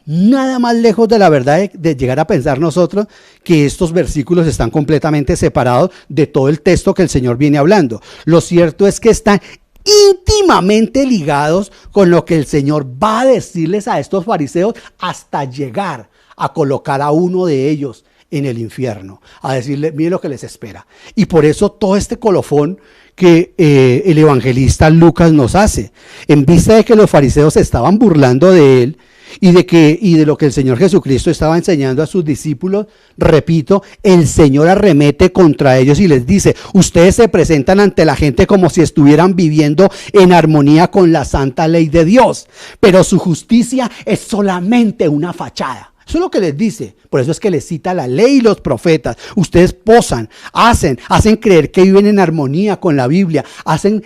[SPEAKER 2] más lejos de la verdad de llegar a pensar nosotros que estos versículos están completamente separados de todo el texto que el Señor viene hablando. Lo cierto es que están íntimamente ligados con lo que el Señor va a decirles a estos fariseos hasta llegar a colocar a uno de ellos en el infierno, a decirle, mire lo que les espera. Y por eso todo este colofón que el evangelista Lucas nos hace, en vista de que los fariseos se estaban burlando de él, y de lo que el Señor Jesucristo estaba enseñando a sus discípulos, repito, el Señor arremete contra ellos y les dice, ustedes se presentan ante la gente como si estuvieran viviendo en armonía con la santa ley de Dios, pero su justicia es solamente una fachada. Eso es lo que les dice. Por eso es que les cita la ley y los profetas. Ustedes posan, hacen creer que viven en armonía con la Biblia, hacen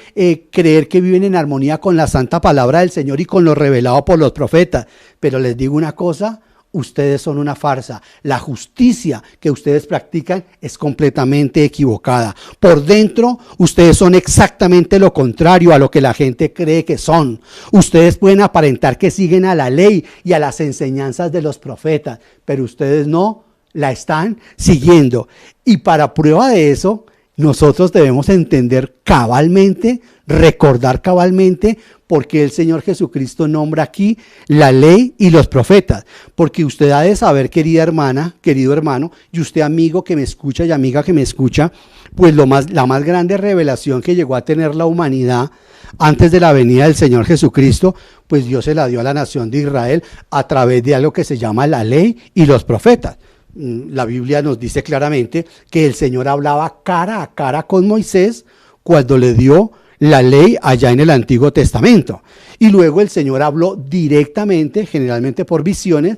[SPEAKER 2] creer que viven en armonía con la santa palabra del Señor y con lo revelado por los profetas. Pero les digo una cosa, ustedes son una farsa. La justicia que ustedes practican es completamente equivocada. Por dentro, ustedes son exactamente lo contrario a lo que la gente cree que son. Ustedes pueden aparentar que siguen a la ley y a las enseñanzas de los profetas, pero ustedes no la están siguiendo. Y para prueba de eso, nosotros debemos entender cabalmente, recordar cabalmente por qué el Señor Jesucristo nombra aquí la ley y los profetas. Porque usted ha de saber, querida hermana, querido hermano, y usted amigo que me escucha y amiga que me escucha, pues la más grande revelación que llegó a tener la humanidad antes de la venida del Señor Jesucristo, pues Dios se la dio a la nación de Israel a través de algo que se llama la ley y los profetas. La Biblia nos dice claramente que el Señor hablaba cara a cara con Moisés cuando le dio la ley allá en el Antiguo Testamento. Y luego el Señor habló directamente, generalmente por visiones,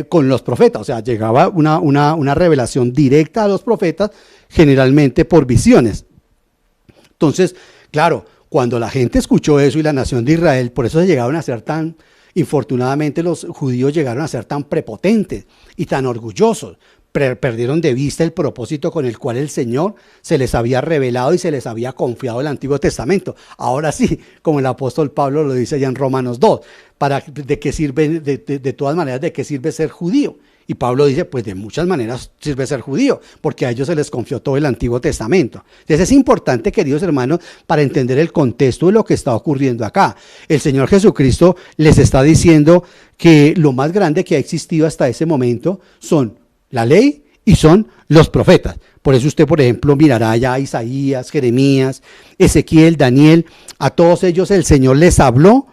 [SPEAKER 2] con los profetas. O sea, llegaba una revelación directa a los profetas, generalmente por visiones. Entonces, claro, cuando la gente escuchó eso y la nación de Israel, por eso se llegaron a ser tan... Infortunadamente los judíos llegaron a ser tan prepotentes y tan orgullosos, perdieron de vista el propósito con el cual el Señor se les había revelado y se les había confiado el Antiguo Testamento. Ahora sí, como el apóstol Pablo lo dice allá en Romanos 2, ¿de qué sirve, de todas maneras, de qué sirve ser judío? Y Pablo dice, pues de muchas maneras sirve ser judío, porque a ellos se les confió todo el Antiguo Testamento. Entonces es importante, queridos hermanos, para entender el contexto de lo que está ocurriendo acá. El Señor Jesucristo les está diciendo que lo más grande que ha existido hasta ese momento son la ley y son los profetas. Por eso usted, por ejemplo, mirará ya a Isaías, Jeremías, Ezequiel, Daniel, a todos ellos el Señor les habló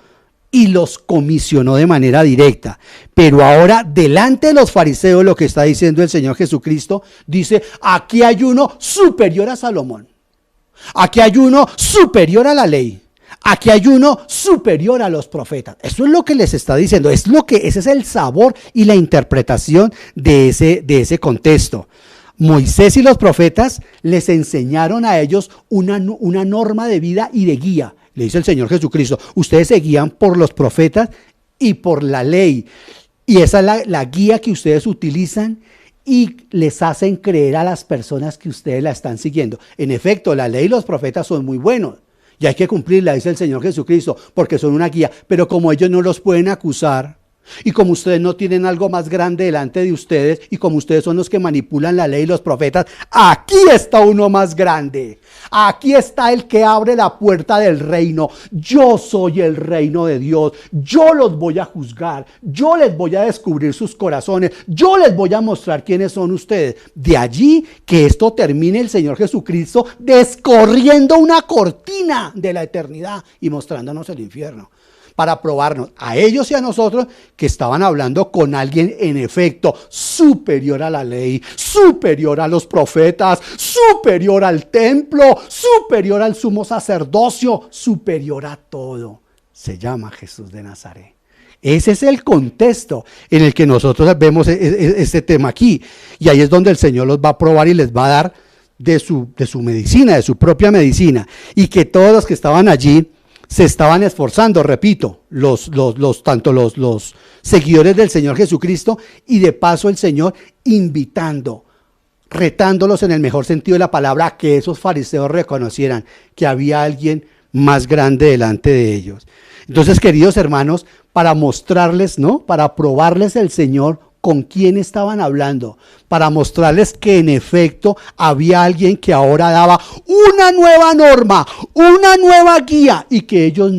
[SPEAKER 2] y los comisionó de manera directa. Pero ahora, delante de los fariseos, lo que está diciendo el Señor Jesucristo, dice, aquí hay uno superior a Salomón. Aquí hay uno superior a la ley. Aquí hay uno superior a los profetas. Eso es lo que les está diciendo. Ese es el sabor y la interpretación de ese contexto. Moisés y los profetas les enseñaron a ellos una norma de vida y de guía. Le dice el Señor Jesucristo, ustedes se guían por los profetas y por la ley. Y esa es la guía que ustedes utilizan y les hacen creer a las personas que ustedes la están siguiendo. En efecto, la ley y los profetas son muy buenos y hay que cumplirla, dice el Señor Jesucristo, porque son una guía. Pero como ellos no los pueden acusar y como ustedes no tienen algo más grande delante de ustedes y como ustedes son los que manipulan la ley y los profetas, aquí está uno más grande. Aquí está el que abre la puerta del reino. Yo soy el reino de Dios. Yo los voy a juzgar. Yo les voy a descubrir sus corazones. Yo les voy a mostrar quiénes son ustedes. De allí que esto termine el Señor Jesucristo descorriendo una cortina de la eternidad y mostrándonos el infierno, para probarnos a ellos y a nosotros que estaban hablando con alguien en efecto superior a la ley, superior a los profetas, superior al templo, superior al sumo sacerdocio, superior a todo. Se llama Jesús de Nazaret. Ese es el contexto en el que nosotros vemos este tema aquí. Y ahí es donde el Señor los va a probar y les va a dar de su medicina, de su propia medicina. Y que todos los que estaban allí se estaban esforzando, repito, tanto los seguidores del Señor Jesucristo y de paso el Señor invitando, retándolos en el mejor sentido de la palabra, a que esos fariseos reconocieran que había alguien más grande delante de ellos. Entonces, queridos hermanos, para mostrarles, ¿no? Para probarles el Señor con quién estaban hablando, para mostrarles que en efecto había alguien que ahora daba una nueva norma, una nueva guía, y que ellos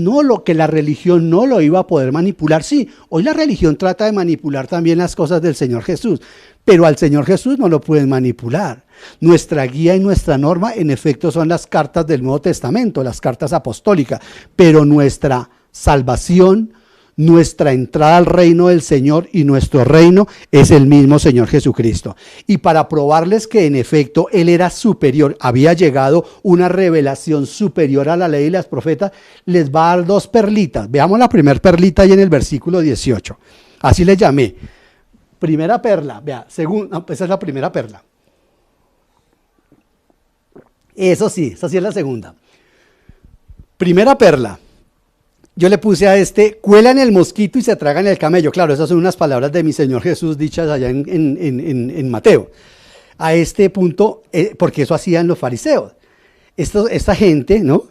[SPEAKER 2] que la religión no lo iba a poder manipular. Sí, hoy la religión trata de manipular también las cosas del Señor Jesús, pero al Señor Jesús no lo pueden manipular. Nuestra guía y nuestra norma en efecto son las cartas del Nuevo Testamento, las cartas apostólicas, pero nuestra salvación, nuestra entrada al reino del Señor y nuestro reino es el mismo Señor Jesucristo. Y para probarles que en efecto Él era superior, había llegado una revelación superior a la ley y los profetas, les va a dar dos perlitas. Veamos la primera perlita ahí en el versículo 18. Así le llamé. Primera perla, vea, esa es la primera perla. Esa sí es la segunda. Primera perla. Yo le puse a cuelan el mosquito y se tragan el camello. Claro, esas son unas palabras de mi Señor Jesús dichas allá en Mateo. A este punto, porque eso hacían los fariseos. Esta gente, ¿no?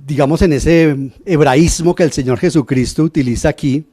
[SPEAKER 2] Digamos en ese hebraísmo que el Señor Jesucristo utiliza aquí,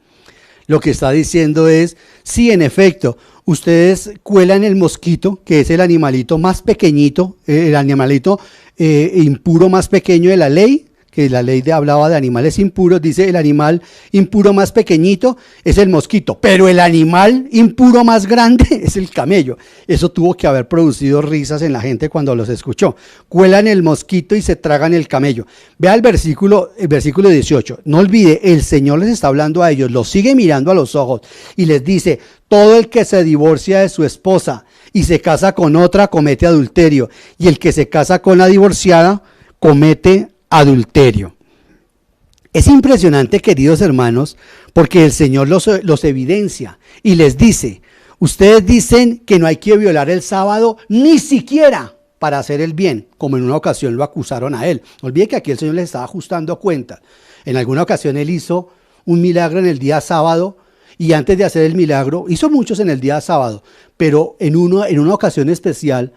[SPEAKER 2] lo que está diciendo es, sí, en efecto, ustedes cuelan el mosquito, que es el animalito más pequeñito, el animalito impuro más pequeño de la ley, que la ley hablaba de animales impuros, dice el animal impuro más pequeñito es el mosquito, pero el animal impuro más grande es el camello. Eso tuvo que haber producido risas en la gente cuando los escuchó. Cuelan el mosquito y se tragan el camello. Vea el versículo 18. No olvide, el Señor les está hablando a ellos, los sigue mirando a los ojos y les dice, todo el que se divorcia de su esposa y se casa con otra comete adulterio, y el que se casa con la divorciada comete adulterio. Es impresionante, queridos hermanos, porque el Señor los evidencia y les dice, ustedes dicen que no hay que violar el sábado ni siquiera para hacer el bien, como en una ocasión lo acusaron a él. No olviden que aquí el Señor les estaba ajustando cuentas. En alguna ocasión él hizo un milagro en el día sábado, y antes de hacer el milagro, hizo muchos en el día sábado, pero en una ocasión especial,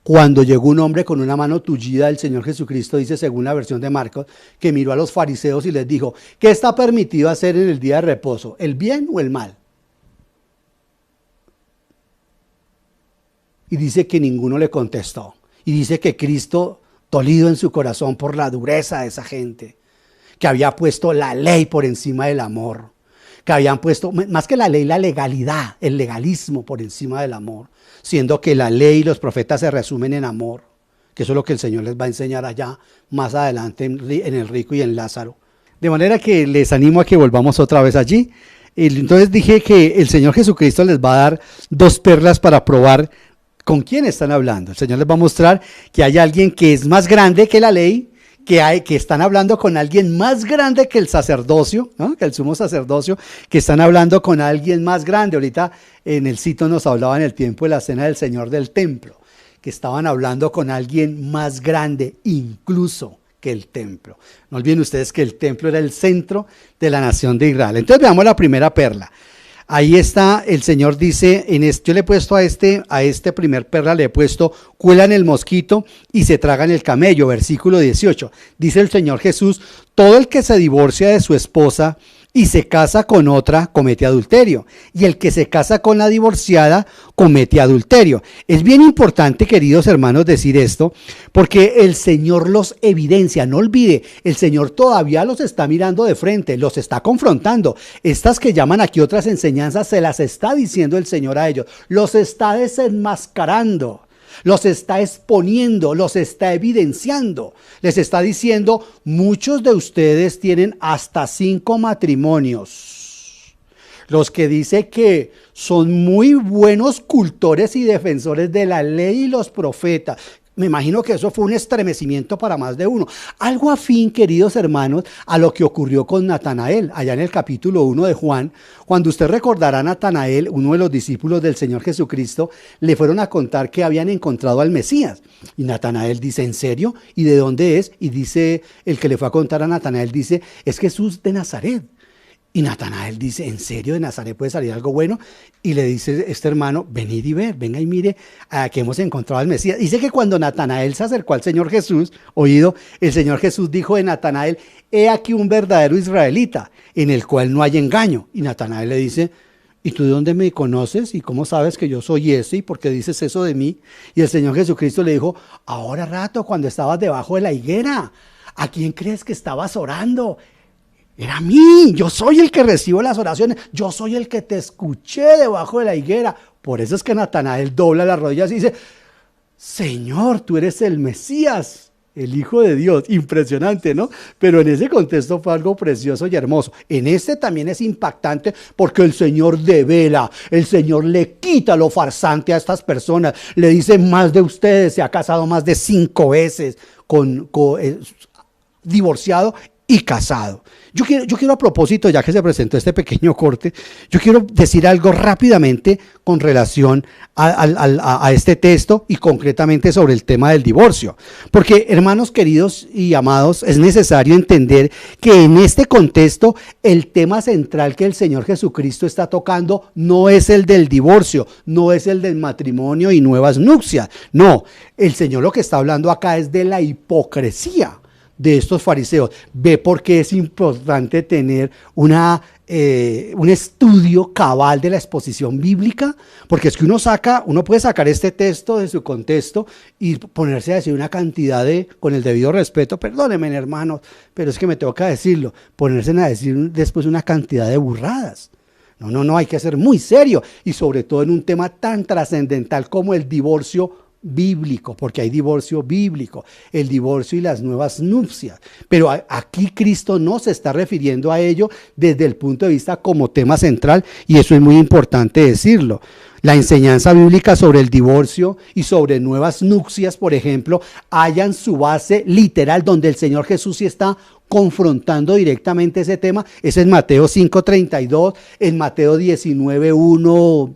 [SPEAKER 2] cuando llegó un hombre con una mano tullida, el Señor Jesucristo dice, según la versión de Marcos, que miró a los fariseos y les dijo, ¿qué está permitido hacer en el día de reposo? ¿El bien o el mal? Y dice que ninguno le contestó. Y dice que Cristo, dolido en su corazón por la dureza de esa gente, que había puesto la ley por encima del amor, que habían puesto, más que la ley, la legalidad, el legalismo por encima del amor, siendo que la ley y los profetas se resumen en amor, que eso es lo que el Señor les va a enseñar allá más adelante en el rico y en Lázaro. De manera que les animo a que volvamos otra vez allí. Entonces dije que el Señor Jesucristo les va a dar dos perlas para probar con quién están hablando. El Señor les va a mostrar que hay alguien que es más grande que la ley, que están hablando con alguien más grande que el sacerdocio, ¿no? Que el sumo sacerdocio, que están hablando con alguien más grande. Ahorita en el sitio nos hablaba en el tiempo de la cena del Señor del templo, que estaban hablando con alguien más grande incluso que el templo. No olviden ustedes que el templo era el centro de la nación de Israel. Entonces veamos la primera perla. Ahí está, el Señor dice, yo le he puesto a este primer perla, le he puesto, cuelan el mosquito y se tragan el camello, versículo 18. Dice el Señor Jesús, todo el que se divorcia de su esposa y se casa con otra, comete adulterio. Y el que se casa con la divorciada, comete adulterio. Es bien importante, queridos hermanos, decir esto, porque el Señor los evidencia. No olvide, el Señor todavía los está mirando de frente, los está confrontando. Estas que llaman aquí otras enseñanzas, se las está diciendo el Señor a ellos. Los está desenmascarando. Los está exponiendo, los está evidenciando. Les está diciendo, muchos de ustedes tienen hasta 5 matrimonios. Los que dice que son muy buenos cultores y defensores de la ley y los profetas. Me imagino que eso fue un estremecimiento para más de uno. Algo afín, queridos hermanos, a lo que ocurrió con Natanael, allá en el capítulo 1 de Juan. Cuando usted recordará a Natanael, uno de los discípulos del Señor Jesucristo, le fueron a contar que habían encontrado al Mesías. Y Natanael dice, ¿en serio? ¿Y de dónde es? Y dice, el que le fue a contar a Natanael dice, es Jesús de Nazaret. Y Natanael dice, ¿en serio de Nazaret puede salir algo bueno? Y le dice este hermano, venid y ver, venga y mire que hemos encontrado al Mesías. Dice que cuando Natanael se acercó al Señor Jesús, oído, el Señor Jesús dijo de Natanael, he aquí un verdadero israelita, en el cual no hay engaño. Y Natanael le dice, ¿y tú de dónde me conoces? ¿Y cómo sabes que yo soy ese? ¿Y por qué dices eso de mí? Y el Señor Jesucristo le dijo, ahora rato, cuando estabas debajo de la higuera, ¿a quién crees que estabas orando? Era a mí, yo soy el que recibo las oraciones, yo soy el que te escuché debajo de la higuera. Por eso es que Natanael dobla las rodillas y dice, Señor, tú eres el Mesías, el Hijo de Dios. Impresionante, ¿no? Pero en ese contexto fue algo precioso y hermoso. En este también es impactante porque el Señor devela, el Señor le quita lo farsante a estas personas. Le dice, más de ustedes se ha casado más de 5 veces divorciado y casado. Yo quiero a propósito, ya que se presentó este pequeño corte, yo quiero decir algo rápidamente con relación a este texto y concretamente sobre el tema del divorcio. Porque, hermanos queridos y amados, es necesario entender que en este contexto el tema central que el Señor Jesucristo está tocando no es el del divorcio, no es el del matrimonio y nuevas nupcias. No, el Señor lo que está hablando acá es de la hipocresía de estos fariseos. Ve por qué es importante tener un estudio cabal de la exposición bíblica, porque es que uno puede sacar este texto de su contexto y ponerse a decir una cantidad con el debido respeto, perdónenme hermanos, pero es que me tengo que decirlo, ponerse a decir después una cantidad de burradas. No, hay que ser muy serio y sobre todo en un tema tan trascendental como el divorcio bíblico, porque hay divorcio bíblico, el divorcio y las nuevas nupcias, pero aquí Cristo no se está refiriendo a ello desde el punto de vista como tema central, y eso es muy importante decirlo. La enseñanza bíblica sobre el divorcio y sobre nuevas nupcias, por ejemplo, hallan su base literal donde el Señor Jesús sí está confrontando directamente ese tema. Es en Mateo 5:32, en Mateo 19:1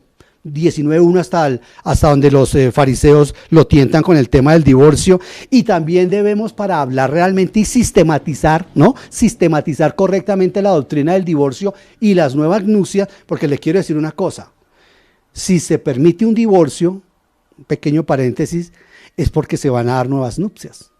[SPEAKER 2] hasta donde los fariseos lo tientan con el tema del divorcio. Y también debemos, para hablar realmente y sistematizar, ¿no? Sistematizar correctamente la doctrina del divorcio y las nuevas nupcias, porque le quiero decir una cosa, si se permite un divorcio, un pequeño paréntesis, es porque se van a dar nuevas nupcias.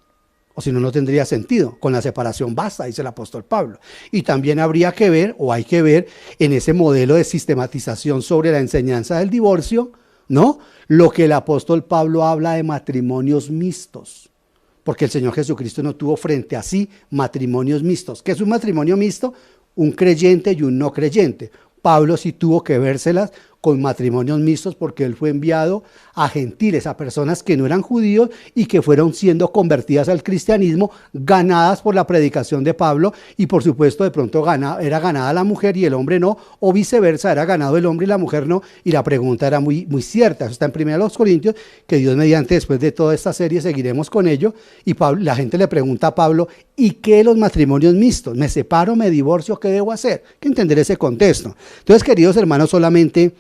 [SPEAKER 2] O si no, no tendría sentido. Con la separación basta, dice el apóstol Pablo. Y también habría que ver, o hay que ver, en ese modelo de sistematización sobre la enseñanza del divorcio, ¿no? Lo que el apóstol Pablo habla de matrimonios mixtos. Porque el Señor Jesucristo no tuvo frente a sí matrimonios mixtos. ¿Qué es un matrimonio mixto? Un creyente y un no creyente. Pablo sí tuvo que vérselas con matrimonios mixtos porque él fue enviado a gentiles, a personas que no eran judíos y que fueron siendo convertidas al cristianismo, ganadas por la predicación de Pablo, y por supuesto de pronto era ganada la mujer y el hombre no, o viceversa, era ganado el hombre y la mujer no, y la pregunta era muy, muy cierta. Eso está en 1 Corintios, que Dios mediante, después de toda esta serie seguiremos con ello, y la gente le pregunta a Pablo, ¿y qué los matrimonios mixtos? ¿Me separo, me divorcio? ¿Qué debo hacer? Hay que entender ese contexto. Entonces, queridos hermanos, solamente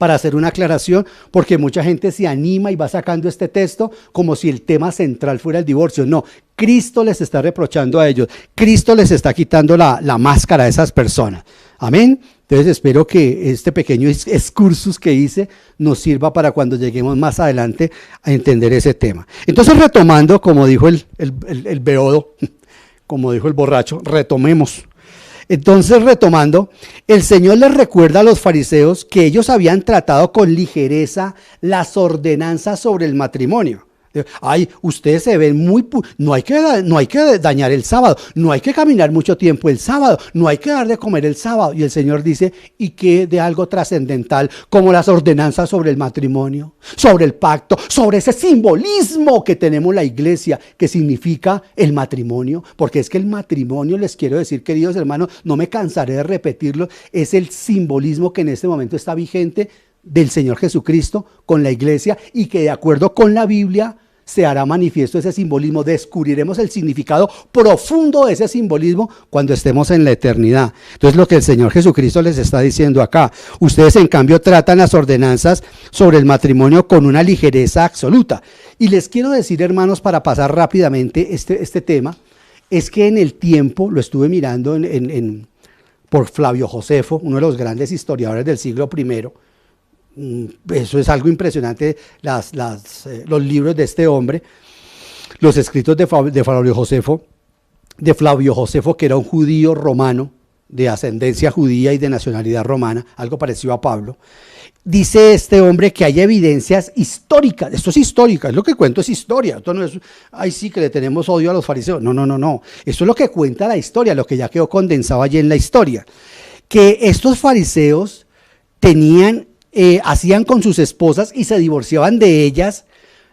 [SPEAKER 2] para hacer una aclaración, porque mucha gente se anima y va sacando este texto como si el tema central fuera el divorcio. No, Cristo les está reprochando a ellos, Cristo les está quitando la máscara a esas personas. Amén. Entonces espero que este pequeño excursus que hice nos sirva para cuando lleguemos más adelante a entender ese tema. Entonces retomando, como dijo el beodo, como dijo el borracho, retomemos. Entonces, retomando, el Señor les recuerda a los fariseos que ellos habían tratado con ligereza las ordenanzas sobre el matrimonio. Ay, ustedes se ven no hay que dañar el sábado, no hay que caminar mucho tiempo el sábado, no hay que dar de comer el sábado. Y el Señor dice, ¿y qué de algo trascendental como las ordenanzas sobre el matrimonio, sobre el pacto, sobre ese simbolismo que tenemos la iglesia, que significa el matrimonio? Porque es que el matrimonio, les quiero decir, queridos hermanos, no me cansaré de repetirlo, es el simbolismo que en este momento está vigente del Señor Jesucristo con la iglesia, y que de acuerdo con la Biblia se hará manifiesto ese simbolismo. Descubriremos el significado profundo de ese simbolismo cuando estemos en la eternidad. Entonces, lo que el Señor Jesucristo les está diciendo acá, ustedes en cambio tratan las ordenanzas sobre el matrimonio con una ligereza absoluta. Y les quiero decir, hermanos, para pasar rápidamente este tema, es que en el tiempo, lo estuve mirando por Flavio Josefo, uno de los grandes historiadores del siglo I. Eso es algo impresionante, los libros de este hombre, los escritos de Flavio Josefo, que era un judío romano, de ascendencia judía y de nacionalidad romana, algo parecido a Pablo. Dice este hombre que hay evidencias históricas, esto es histórica, es lo que cuento, es historia, esto no es, ay sí que le tenemos odio a los fariseos, no, eso es lo que cuenta la historia, lo que ya quedó condensado allí en la historia, que estos fariseos hacían con sus esposas y se divorciaban de ellas.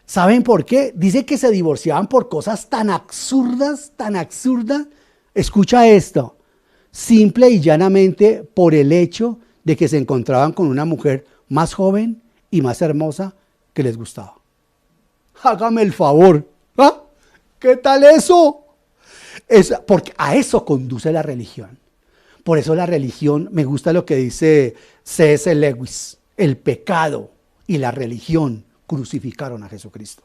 [SPEAKER 2] ¿Saben por qué? Dice que se divorciaban por cosas tan absurdas, escucha esto, simple y llanamente por el hecho de que se encontraban con una mujer más joven y más hermosa que les gustaba. Hágame el favor, ¿ah? ¿Qué tal eso? Porque a eso conduce la religión. Por eso la religión, me gusta lo que dice C.S. Lewis, el pecado y la religión crucificaron a Jesucristo.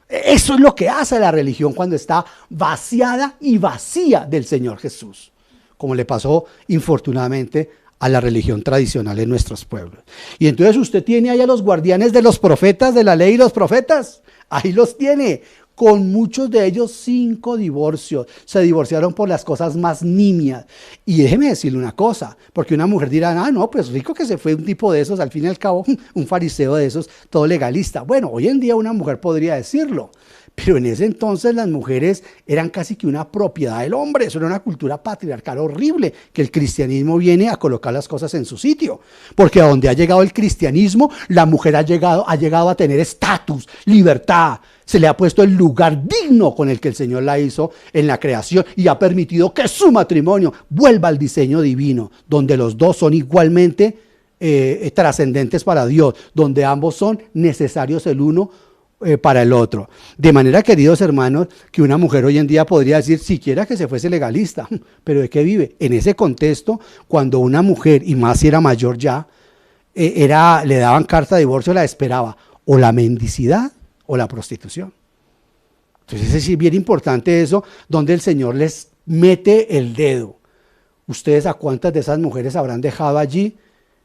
[SPEAKER 2] Eso es lo que hace la religión cuando está vaciada y vacía del Señor Jesús, como le pasó infortunadamente a la religión tradicional en nuestros pueblos. Y entonces usted tiene ahí a los guardianes de los profetas, de la ley y los profetas, ahí los tiene, con muchos de ellos 5 divorcios, se divorciaron por las cosas más nimias. Y déjeme decirle una cosa, porque una mujer dirá, no, pues rico que se fue un tipo de esos, al fin y al cabo, un fariseo de esos, todo legalista. Bueno, hoy en día una mujer podría decirlo, pero en ese entonces las mujeres eran casi que una propiedad del hombre. Eso era una cultura patriarcal horrible, que el cristianismo viene a colocar las cosas en su sitio, porque a donde ha llegado el cristianismo, la mujer ha llegado a tener estatus, libertad, se le ha puesto el lugar digno con el que el Señor la hizo en la creación, y ha permitido que su matrimonio vuelva al diseño divino, donde los dos son igualmente trascendentes para Dios, donde ambos son necesarios el uno para el otro. De manera, queridos hermanos, que una mujer hoy en día podría decir, siquiera que se fuese legalista, pero ¿de qué vive? En ese contexto, cuando una mujer, y más si era mayor ya, le daban carta de divorcio, la esperaba o la mendicidad o la prostitución. Entonces es bien importante eso, donde el Señor les mete el dedo. ¿Ustedes a cuántas de esas mujeres habrán dejado allí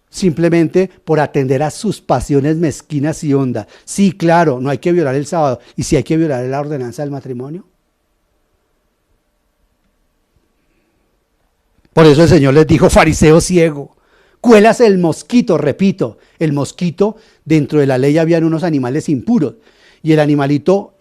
[SPEAKER 2] simplemente por atender a sus pasiones mezquinas y hondas? Sí, claro, no hay que violar el sábado. ¿Y si hay que violar la ordenanza del matrimonio? Por eso el Señor les dijo, fariseo ciego, cuélase el mosquito. Repito, el mosquito, dentro de la ley habían unos animales impuros, y el animalito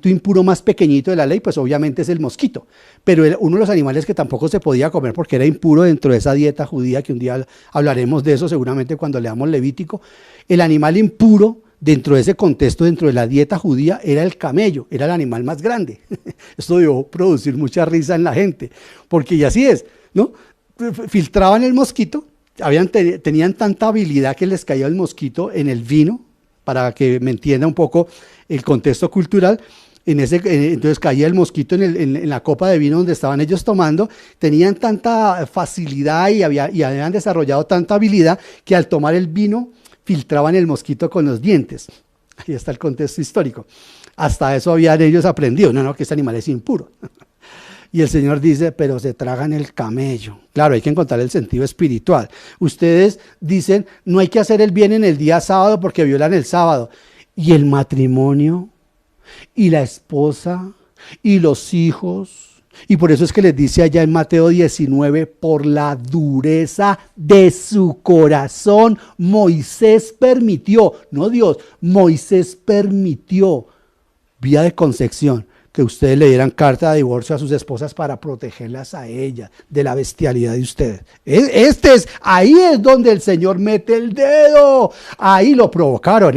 [SPEAKER 2] impuro más pequeñito de la ley, pues obviamente es el mosquito, pero uno de los animales que tampoco se podía comer porque era impuro dentro de esa dieta judía, que un día hablaremos de eso seguramente cuando leamos Levítico. El animal impuro dentro de ese contexto, dentro de la dieta judía, era el camello, era el animal más grande. Esto debió producir mucha risa en la gente, porque y así es, ¿no? Filtraban el mosquito, tenían tanta habilidad que les caía el mosquito en el vino, para que me entienda un poco el contexto cultural, Entonces caía el mosquito en la copa de vino donde estaban ellos tomando. Tenían tanta facilidad y habían desarrollado tanta habilidad que al tomar el vino filtraban el mosquito con los dientes. Ahí está el contexto histórico. Hasta eso habían ellos aprendido. No, que este animal es impuro. Y el Señor dice, pero se tragan el camello. Claro, hay que encontrar el sentido espiritual. Ustedes dicen, no hay que hacer el bien en el día sábado porque violan el sábado. Y el matrimonio, y la esposa, y los hijos. Y por eso es que les dice allá en Mateo 19, por la dureza de su corazón, Moisés permitió, no Dios, Moisés permitió, vía de concepción, que ustedes le dieran carta de divorcio a sus esposas para protegerlas a ellas de la bestialidad de ustedes. Ahí es donde el Señor mete el dedo. Ahí lo provocaron,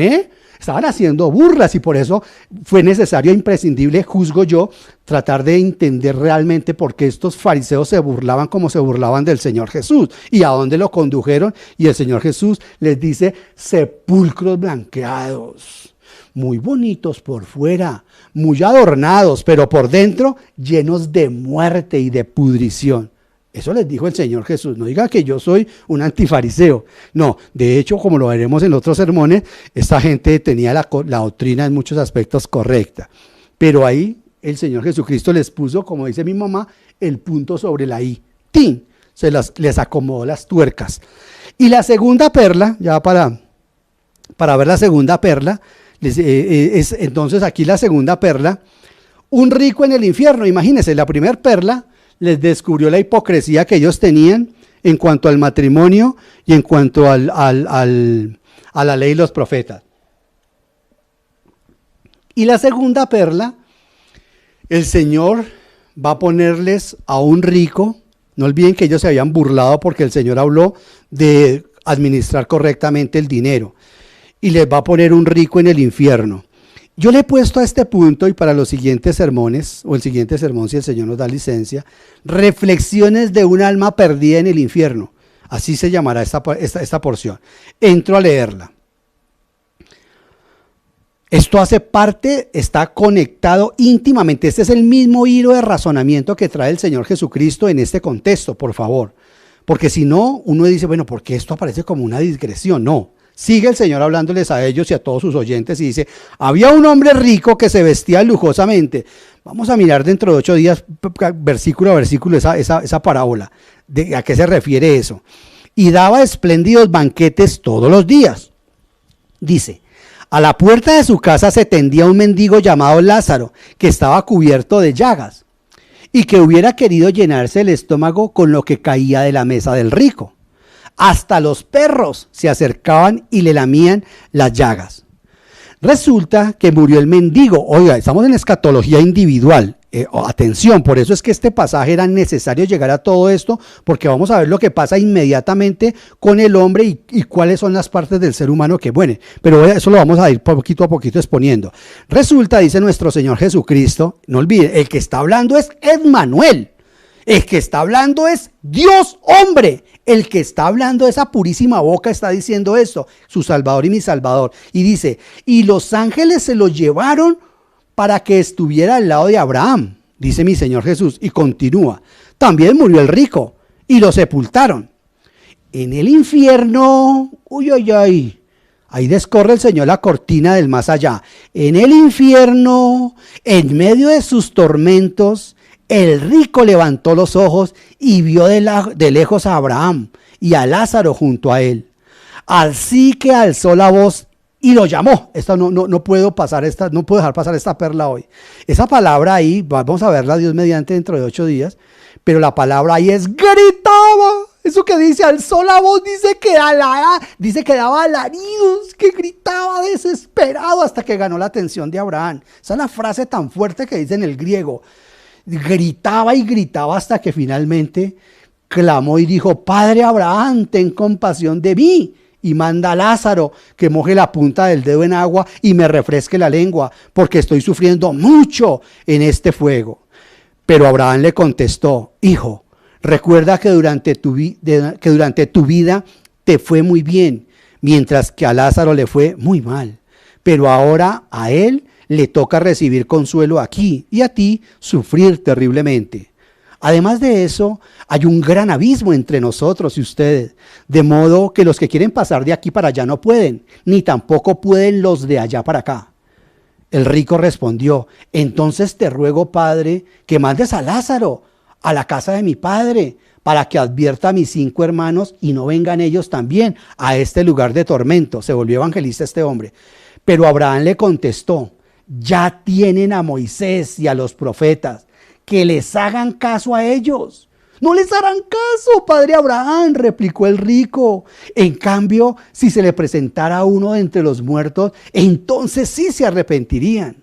[SPEAKER 2] Estaban haciendo burlas y por eso fue necesario, imprescindible, juzgo yo, tratar de entender realmente por qué estos fariseos se burlaban como se burlaban del Señor Jesús y a dónde lo condujeron. Y el Señor Jesús les dice, sepulcros blanqueados, muy bonitos por fuera, muy adornados, pero por dentro llenos de muerte y de pudrición. Eso les dijo el Señor Jesús. No diga que yo soy un antifariseo. No, de hecho, como lo veremos en otros sermones, esta gente tenía la doctrina en muchos aspectos correcta. Pero ahí el Señor Jesucristo les puso, como dice mi mamá, el punto sobre la I. ¡Tin! Les acomodó las tuercas. Y la segunda perla, ya para ver la segunda perla, entonces aquí la segunda perla, un rico en el infierno. Imagínense, la primera perla les descubrió la hipocresía que ellos tenían en cuanto al matrimonio y en cuanto a la ley y los profetas. Y la segunda perla, el Señor va a ponerles a un rico. No olviden que ellos se habían burlado porque el Señor habló de administrar correctamente el dinero. Y les va a poner un rico en el infierno. Yo le he puesto a este punto y para los siguientes sermones, o el siguiente sermón si el Señor nos da licencia, reflexiones de un alma perdida en el infierno. Así se llamará esta porción. Entro a leerla. Esto hace parte, está conectado íntimamente. Este es el mismo hilo de razonamiento que trae el Señor Jesucristo en este contexto, por favor. Porque si no, uno dice, bueno, ¿por qué esto aparece como una digresión? No. Sigue el Señor hablándoles a ellos y a todos sus oyentes y dice, había un hombre rico que se vestía lujosamente. Vamos a mirar dentro de 8 días, versículo a versículo, esa parábola. ¿A qué se refiere eso? Y daba espléndidos banquetes todos los días. Dice, a la puerta de su casa se tendía un mendigo llamado Lázaro, que estaba cubierto de llagas, y que hubiera querido llenarse el estómago con lo que caía de la mesa del rico. Hasta los perros se acercaban y le lamían las llagas. Resulta que murió el mendigo. Oiga, estamos en escatología individual. Atención, por eso es que este pasaje era necesario llegar a todo esto, porque vamos a ver lo que pasa inmediatamente con el hombre y cuáles son las partes del ser humano que mueren. Pero eso lo vamos a ir poquito a poquito exponiendo. Resulta, dice nuestro Señor Jesucristo, no olviden, el que está hablando es Emmanuel. El que está hablando es Dios hombre. El que está hablando, esa purísima boca está diciendo esto, su Salvador y mi Salvador. Y dice, y los ángeles se lo llevaron para que estuviera al lado de Abraham, dice mi Señor Jesús. Y continúa, también murió el rico y lo sepultaron. En el infierno, ahí descorre el Señor la cortina del más allá. En el infierno, en medio de sus tormentos, el rico levantó los ojos y vio de lejos a Abraham y a Lázaro junto a él. Así que alzó la voz y lo llamó. No puedo dejar pasar esta perla hoy. Esa palabra ahí, vamos a verla Dios mediante dentro de 8 días, pero la palabra ahí es gritaba. Eso que dice, alzó la voz, dice que daba alaridos, que gritaba desesperado hasta que ganó la atención de Abraham. Esa es la frase tan fuerte que dice en el griego. Gritaba y gritaba hasta que finalmente clamó y dijo, Padre Abraham, ten compasión de mí y manda a Lázaro que moje la punta del dedo en agua y me refresque la lengua, porque estoy sufriendo mucho en este fuego. Pero Abraham le contestó, hijo, recuerda que durante tu vida te fue muy bien, mientras que a Lázaro le fue muy mal. Pero ahora a él le toca recibir consuelo aquí y a ti sufrir terriblemente. Además de eso, hay un gran abismo entre nosotros y ustedes, de modo que los que quieren pasar de aquí para allá no pueden, ni tampoco pueden los de allá para acá. El rico respondió, entonces te ruego, Padre, que mandes a Lázaro a la casa de mi padre, para que advierta a mis 5 hermanos y no vengan ellos también a este lugar de tormento. Se volvió evangelista este hombre. Pero Abraham le contestó, ya tienen a Moisés y a los profetas, que les hagan caso a ellos. No les harán caso, padre Abraham, replicó el rico. En cambio, si se le presentara uno de entre los muertos, entonces sí se arrepentirían.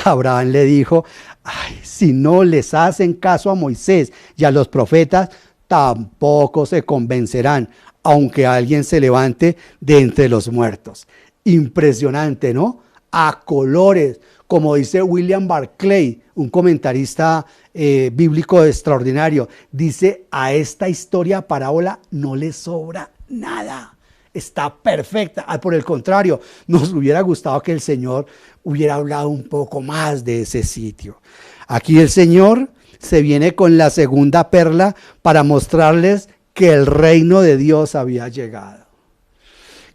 [SPEAKER 2] Abraham le dijo, ay, si no les hacen caso a Moisés y a los profetas, tampoco se convencerán, aunque alguien se levante de entre los muertos. Impresionante, ¿no? A colores, como dice William Barclay, un comentarista bíblico extraordinario, dice, a esta historia parábola no le sobra nada. Está perfecta. Por el contrario, nos hubiera gustado que el Señor hubiera hablado un poco más de ese sitio. Aquí el Señor se viene con la segunda perla para mostrarles que el reino de Dios había llegado.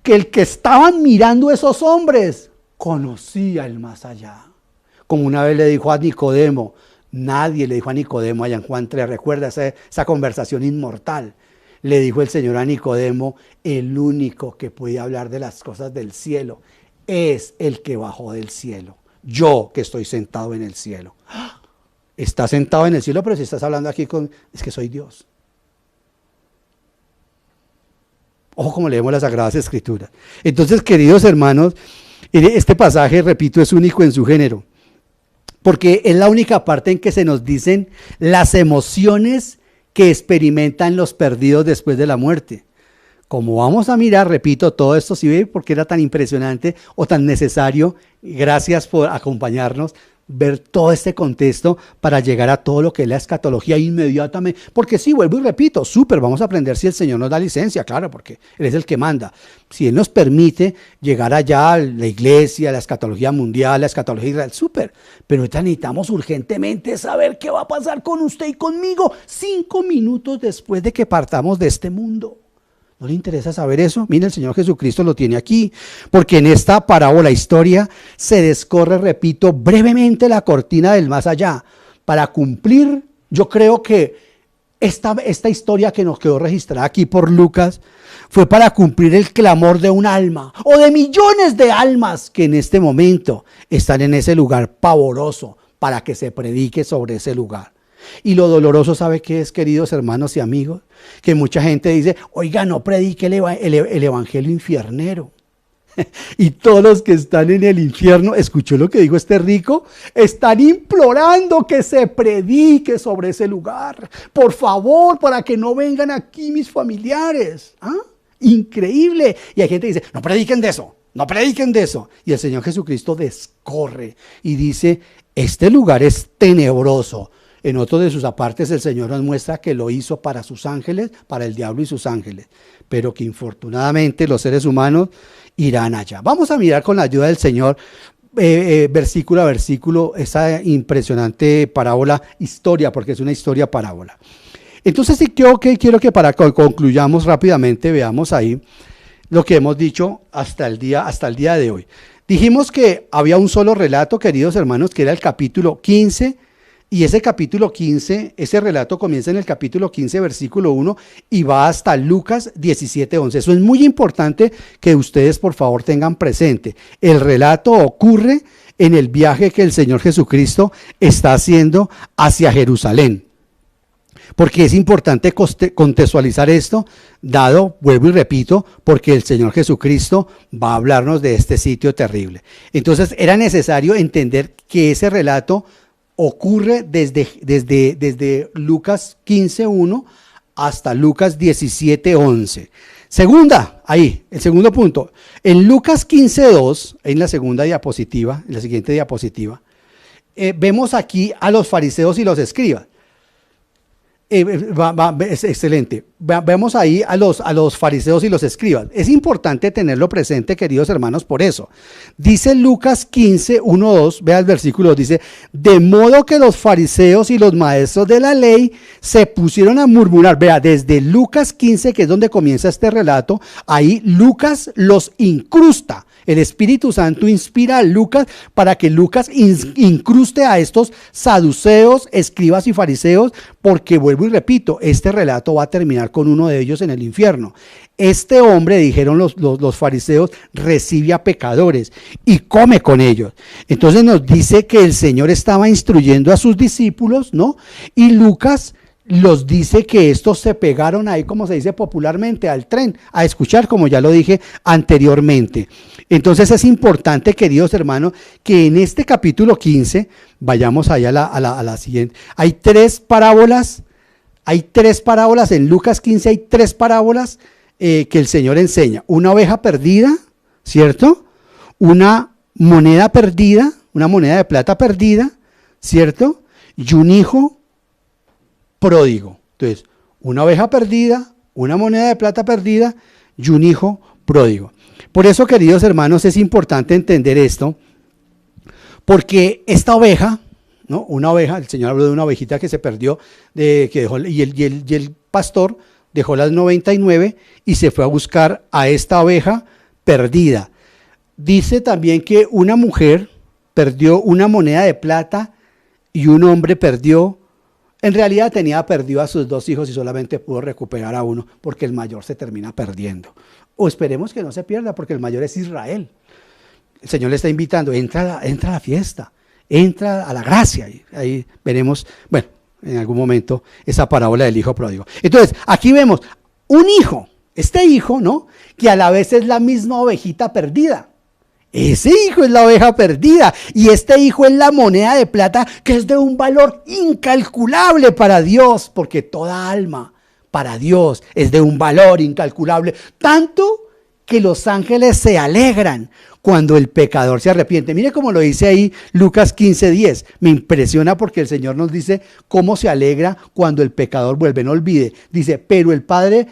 [SPEAKER 2] Que el que estaban mirando esos hombres conocía el más allá. Como una vez le dijo a Nicodemo, nadie le dijo a Nicodemo allá en Juan 3, recuerda esa conversación inmortal. Le dijo el Señor a Nicodemo, el único que puede hablar de las cosas del cielo es el que bajó del cielo. Yo que estoy sentado en el cielo. Estás sentado en el cielo, pero si estás hablando aquí es que soy Dios. Ojo como leemos las Sagradas Escrituras. Entonces, queridos hermanos, este pasaje, repito, es único en su género. Porque es la única parte en que se nos dicen las emociones que experimentan los perdidos después de la muerte. Como vamos a mirar, repito, todo esto, si ve por qué era tan impresionante o tan necesario, gracias por acompañarnos, ver todo este contexto para llegar a todo lo que es la escatología inmediatamente. Porque sí, vuelvo y repito, súper, vamos a aprender si el Señor nos da licencia, claro, porque Él es el que manda. Si Él nos permite llegar allá a la iglesia, la escatología mundial, la escatología de Israel, súper. Pero ahorita necesitamos urgentemente saber qué va a pasar con usted y conmigo 5 minutos después de que partamos de este mundo. ¿No le interesa saber eso? Mire, el Señor Jesucristo lo tiene aquí, porque en esta parábola historia se descorre, repito, brevemente la cortina del más allá, para cumplir, yo creo que esta historia que nos quedó registrada aquí por Lucas, fue para cumplir el clamor de un alma, o de millones de almas que en este momento están en ese lugar pavoroso, para que se predique sobre ese lugar. Y lo doloroso, ¿sabe qué es, queridos hermanos y amigos? Que mucha gente dice, oiga, no predique el evangelio infiernero. Y todos los que están en el infierno, ¿escuchó lo que dijo este rico? Están implorando que se predique sobre ese lugar. Por favor, para que no vengan aquí mis familiares. ¿Ah? Increíble. Y hay gente que dice, no prediquen de eso, no prediquen de eso. Y el Señor Jesucristo descorre y dice, este lugar es tenebroso. En otro de sus apartes el Señor nos muestra que lo hizo para sus ángeles, para el diablo y sus ángeles, pero que infortunadamente los seres humanos irán allá. Vamos a mirar con la ayuda del Señor, versículo a versículo, esa impresionante parábola, historia, porque es una historia parábola. Entonces sí quiero que para que concluyamos rápidamente, veamos ahí lo que hemos dicho hasta el día de hoy. Dijimos que había un solo relato, queridos hermanos, que era el capítulo 15. Y ese capítulo 15, ese relato comienza en el capítulo 15, versículo 1 y va hasta Lucas 17, 11. Eso es muy importante que ustedes por favor tengan presente. El relato ocurre en el viaje que el Señor Jesucristo está haciendo hacia Jerusalén. Porque es importante contextualizar esto, dado, vuelvo y repito, porque el Señor Jesucristo va a hablarnos de este sitio terrible. Entonces era necesario entender que ese relato ocurre desde Lucas 15:1 hasta Lucas 17:11. Segunda, ahí, el segundo punto. En Lucas 15:2, en la segunda diapositiva, en la siguiente diapositiva, vemos aquí a los fariseos y los escribas. Es excelente. Vemos ahí a los fariseos y los escribas. Es importante tenerlo presente, queridos hermanos, por eso. Dice Lucas 15, 1, 2, vea el versículo, dice, de modo que los fariseos y los maestros de la ley se pusieron a murmurar. Vea, desde Lucas 15, que es donde comienza este relato, ahí Lucas los incrusta. El Espíritu Santo inspira a Lucas para que Lucas incruste a estos saduceos, escribas y fariseos, porque vuelvo y repito, este relato va a terminar con uno de ellos en el infierno. Este hombre, dijeron los fariseos, recibe a pecadores y come con ellos. Entonces nos dice que el Señor estaba instruyendo a sus discípulos, ¿no? Y Lucas los dice que estos se pegaron ahí, como se dice popularmente, al tren, a escuchar, como ya lo dije anteriormente. Entonces es importante, queridos hermanos, que en este capítulo 15, vayamos allá a la siguiente, hay tres parábolas en Lucas 15, hay tres parábolas que el Señor enseña. Una oveja perdida, ¿cierto? Una moneda perdida, una moneda de plata perdida, ¿cierto? Y un hijo pródigo. Entonces, una oveja perdida, una moneda de plata perdida y un hijo pródigo. Por eso, queridos hermanos, es importante entender esto, porque esta oveja, ¿no? Una oveja, el Señor habló de una ovejita que se perdió, que dejó, y el pastor dejó las 99 y se fue a buscar a esta oveja perdida. Dice también que una mujer perdió una moneda de plata y un hombre perdió. En realidad tenía perdido a sus dos hijos y solamente pudo recuperar a uno, porque el mayor se termina perdiendo. O esperemos que no se pierda, porque el mayor es Israel. El Señor le está invitando, entra a la fiesta, entra a la gracia. Y ahí veremos, bueno, en algún momento, esa parábola del hijo pródigo. Entonces, aquí vemos un hijo, este hijo, ¿no? Que a la vez es la misma ovejita perdida. Ese hijo es la oveja perdida y este hijo es la moneda de plata que es de un valor incalculable para Dios, porque toda alma para Dios es de un valor incalculable, tanto que los ángeles se alegran cuando el pecador se arrepiente. Mire cómo lo dice ahí Lucas 15:10. Me impresiona porque el Señor nos dice cómo se alegra cuando el pecador vuelve. No olvide, dice, pero el Padre,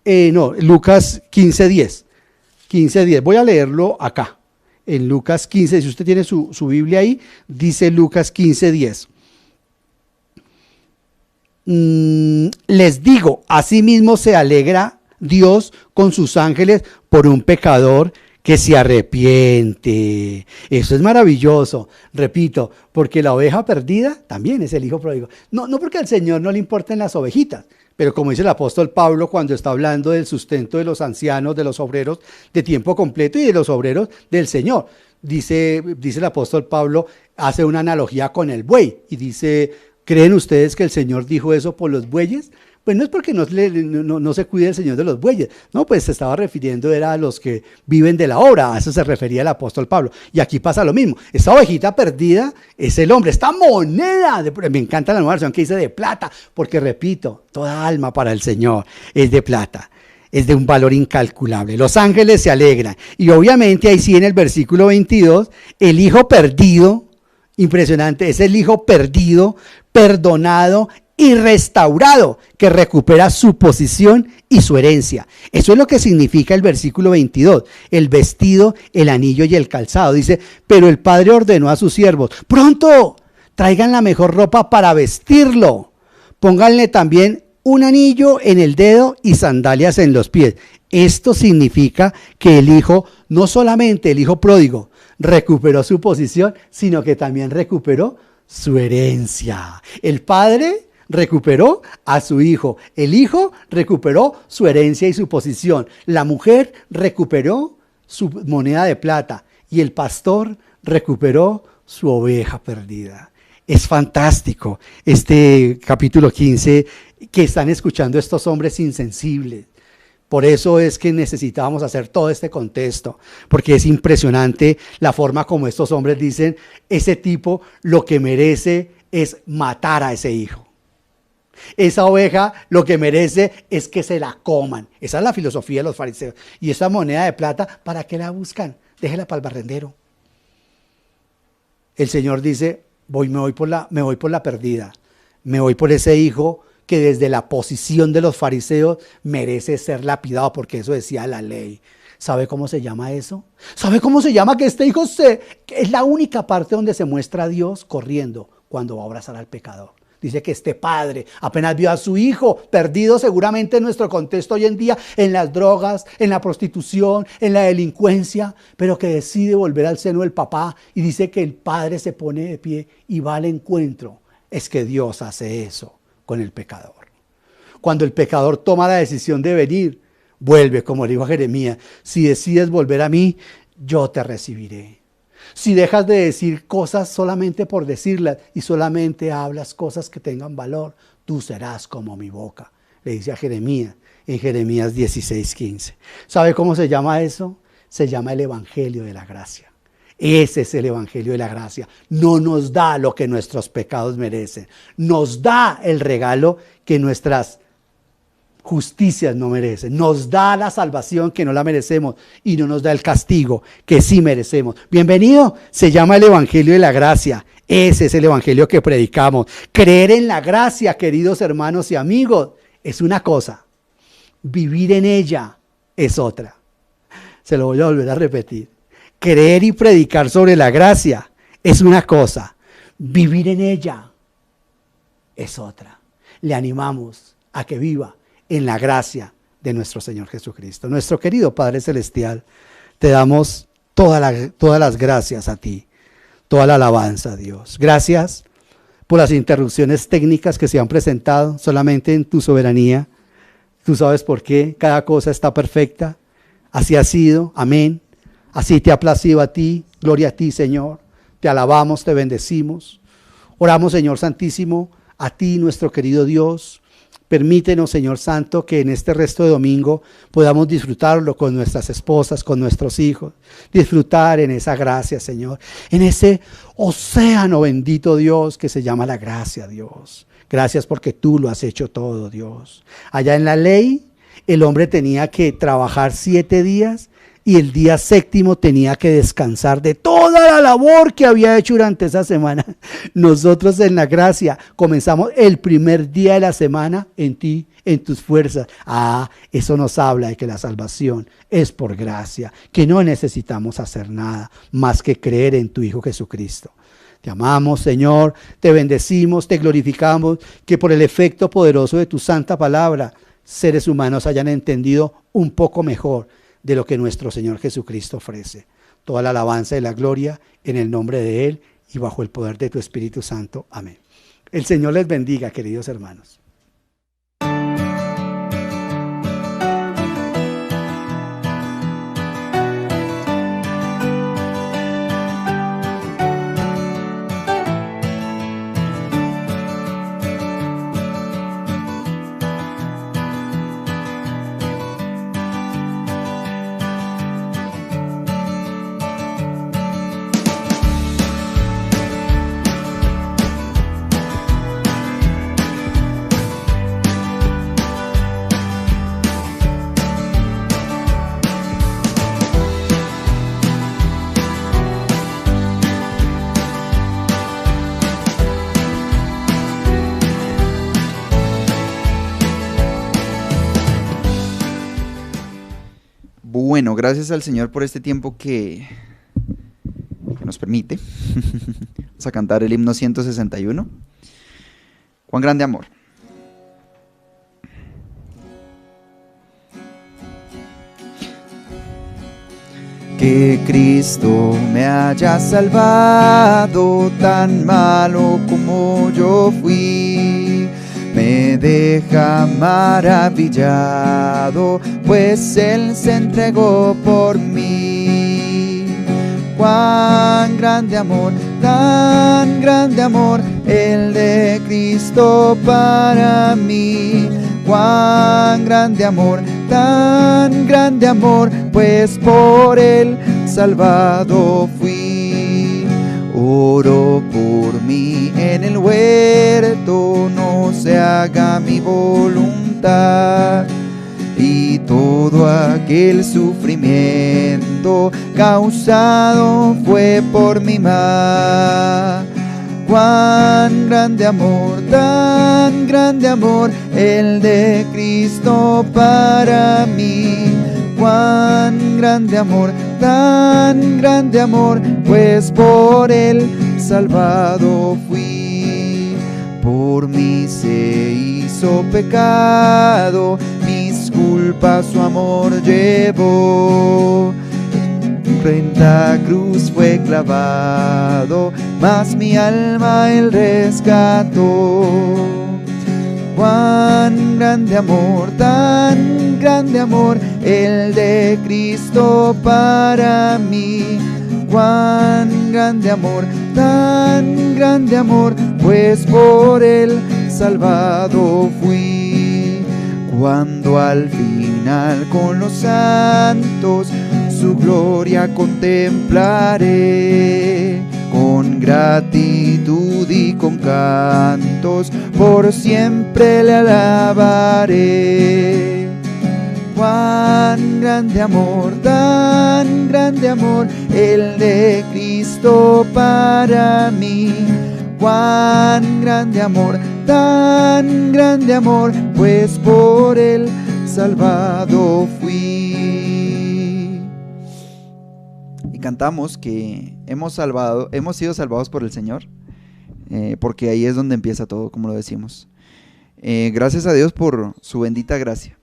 [SPEAKER 2] Lucas 15:10. 15:10, voy a leerlo acá. En Lucas 15, si usted tiene su Biblia ahí, dice Lucas 15:10. Les digo, asimismo se alegra Dios con sus ángeles por un pecador que se arrepiente. Eso es maravilloso, repito, porque la oveja perdida también es el hijo pródigo. No porque al Señor no le importen las ovejitas, pero como dice el apóstol Pablo cuando está hablando del sustento de los ancianos, de los obreros de tiempo completo y de los obreros del Señor. Dice el apóstol Pablo, hace una analogía con el buey y dice, ¿creen ustedes que el Señor dijo eso por los bueyes? Pues no es porque no se cuide el Señor de los bueyes, no, pues se estaba refiriendo era a los que viven de la obra, a eso se refería el apóstol Pablo. Y aquí pasa lo mismo, esta ovejita perdida es el hombre, esta moneda, me encanta la nueva versión que dice de plata, porque repito, toda alma para el Señor es de plata, es de un valor incalculable. Los ángeles se alegran y obviamente ahí sí en el versículo 22, el hijo perdido, impresionante, es el hijo perdido, perdonado y restaurado, que recupera su posición y su herencia. Eso es lo que significa el versículo 22, el vestido, el anillo y el calzado. Dice, pero el padre ordenó a sus siervos, pronto, traigan la mejor ropa para vestirlo, pónganle también un anillo en el dedo y sandalias en los pies. Esto significa que el hijo, no solamente el hijo pródigo, recuperó su posición, sino que también recuperó su herencia. El padre recuperó a su hijo, el hijo recuperó su herencia y su posición, la mujer recuperó su moneda de plata y el pastor recuperó su oveja perdida. Es fantástico este capítulo 15 que están escuchando estos hombres insensibles. Por eso es que necesitábamos hacer todo este contexto, porque es impresionante la forma como estos hombres dicen, ese tipo lo que merece es matar a ese hijo. Esa oveja lo que merece es que se la coman. Esa es la filosofía de los fariseos. Y esa moneda de plata, ¿para qué la buscan? Déjela para el barrendero. El Señor dice, me voy por la perdida. Me voy por ese hijo que desde la posición de los fariseos merece ser lapidado, porque eso decía la ley. ¿Sabe cómo se llama eso? ¿Sabe cómo se llama que este hijo que es la única parte donde se muestra a Dios corriendo cuando va a abrazar al pecador? Dice que este padre apenas vio a su hijo perdido seguramente en nuestro contexto hoy en día, en las drogas, en la prostitución, en la delincuencia, pero que decide volver al seno del papá y dice que el padre se pone de pie y va al encuentro. Es que Dios hace eso con el pecador. Cuando el pecador toma la decisión de venir, vuelve, como le dijo a Jeremías: si decides volver a mí, yo te recibiré. Si dejas de decir cosas solamente por decirlas y solamente hablas cosas que tengan valor, tú serás como mi boca, le dice a Jeremías en Jeremías 16:15. ¿Sabe cómo se llama eso? Se llama el Evangelio de la Gracia. Ese es el Evangelio de la Gracia. No nos da lo que nuestros pecados merecen. Nos da el regalo que nuestras justicias no merecen. Nos da la salvación que no la merecemos y no nos da el castigo que sí merecemos. Bienvenido, se llama el Evangelio de la Gracia. Ese es el Evangelio que predicamos. Creer en la gracia, queridos hermanos y amigos, es una cosa. Vivir en ella es otra. Se lo voy a volver a repetir. Creer y predicar sobre la gracia es una cosa. Vivir en ella es otra. Le animamos a que viva en la gracia de nuestro Señor Jesucristo. Nuestro querido Padre Celestial, te damos todas las gracias a ti, toda la alabanza a Dios. Gracias por las interrupciones técnicas que se han presentado solamente en tu soberanía. Tú sabes por qué, cada cosa está perfecta. Así ha sido, amén. Así te ha placido a ti, gloria a ti, Señor. Te alabamos, te bendecimos. Oramos, Señor Santísimo, a ti, nuestro querido Dios. Permítenos, Señor Santo, que en este resto de domingo podamos disfrutarlo con nuestras esposas, con nuestros hijos. Disfrutar en esa gracia, Señor. En ese océano bendito, Dios, que se llama la gracia, Dios. Gracias porque tú lo has hecho todo, Dios. Allá en la ley, el hombre tenía que trabajar 7 días y el día 7º tenía que descansar de toda la labor que había hecho durante esa semana. Nosotros en la gracia comenzamos el primer día de la semana en ti, en tus fuerzas. Eso nos habla de que la salvación es por gracia, que no necesitamos hacer nada más que creer en tu Hijo Jesucristo. Te amamos, Señor, te bendecimos, te glorificamos, que por el efecto poderoso de tu santa palabra, seres humanos hayan entendido un poco mejor de lo que nuestro Señor Jesucristo ofrece. Toda la alabanza y la gloria en el nombre de Él y bajo el poder de tu Espíritu Santo. Amén. El Señor les bendiga, queridos hermanos.
[SPEAKER 1] Bueno, gracias al Señor por este tiempo que nos permite. Vamos a cantar el himno 161. Cuán grande amor. Que Cristo me haya salvado, tan malo como yo fui. Me deja maravillado, pues Él se entregó por mí. Cuán grande amor, tan grande amor, el de Cristo para mí. Cuán grande amor, tan grande amor, pues por Él salvado fui. Oro por mí en el huerto, no se haga mi voluntad. Y todo aquel sufrimiento causado fue por mi mal. Cuán grande amor, tan grande amor, el de Cristo para mí. Cuán grande amor, tan grande amor, pues por él salvado fui. Por mí se hizo pecado, mis culpas su amor llevó. Frente cruz fue clavado, mas mi alma él rescató. Cuán grande amor, tan grande amor, el de Cristo para mí. Cuán grande amor, tan grande amor, pues por él salvado fui. Cuando al final con los santos su gloria contemplaré, con gratitud y con cantos por siempre le alabaré. Cuán grande amor, tan grande amor, el de Cristo para mí. Cuán grande amor, tan grande amor, pues por él salvado fui. Y cantamos que hemos sido salvados por el Señor, porque ahí es donde empieza todo, como lo decimos. Gracias a Dios por su bendita gracia,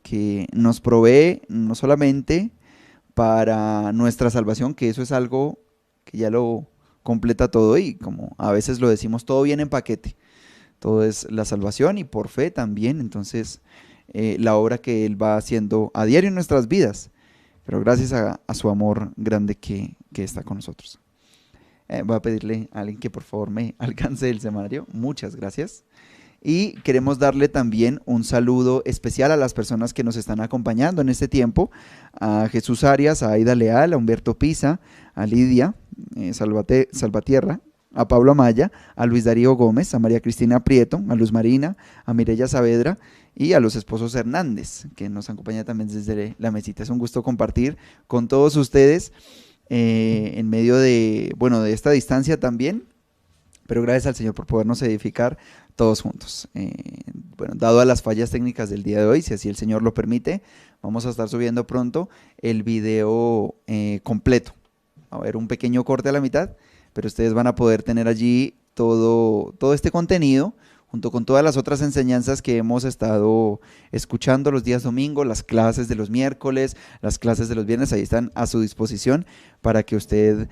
[SPEAKER 1] que nos provee no solamente para nuestra salvación, que eso es algo que ya lo completa todo, y como a veces lo decimos, todo viene en paquete, todo es la salvación y por fe también. Entonces la obra que Él va haciendo a diario en nuestras vidas, pero gracias a su amor grande que está con nosotros. Voy a pedirle a alguien que por favor me alcance el semanario. Muchas gracias. Y queremos darle también un saludo especial a las personas que nos están acompañando en este tiempo: a Jesús Arias, a Aida Leal, a Humberto Pisa, a Lidia Salvatierra, a Pablo Amaya, a Luis Darío Gómez, a María Cristina Prieto, a Luz Marina, a Mireya Saavedra y a los esposos Hernández, que nos acompañan también desde la mesita. Es un gusto compartir con todos ustedes en medio de esta distancia también, pero gracias al Señor por podernos edificar todos juntos. Dado a las fallas técnicas del día de hoy, si así el Señor lo permite, vamos a estar subiendo pronto el video completo. Va a haber un pequeño corte a la mitad, pero ustedes van a poder tener allí todo este contenido, junto con todas las otras enseñanzas que hemos estado escuchando los días domingo, las clases de los miércoles, las clases de los viernes. Ahí están a su disposición para que usted,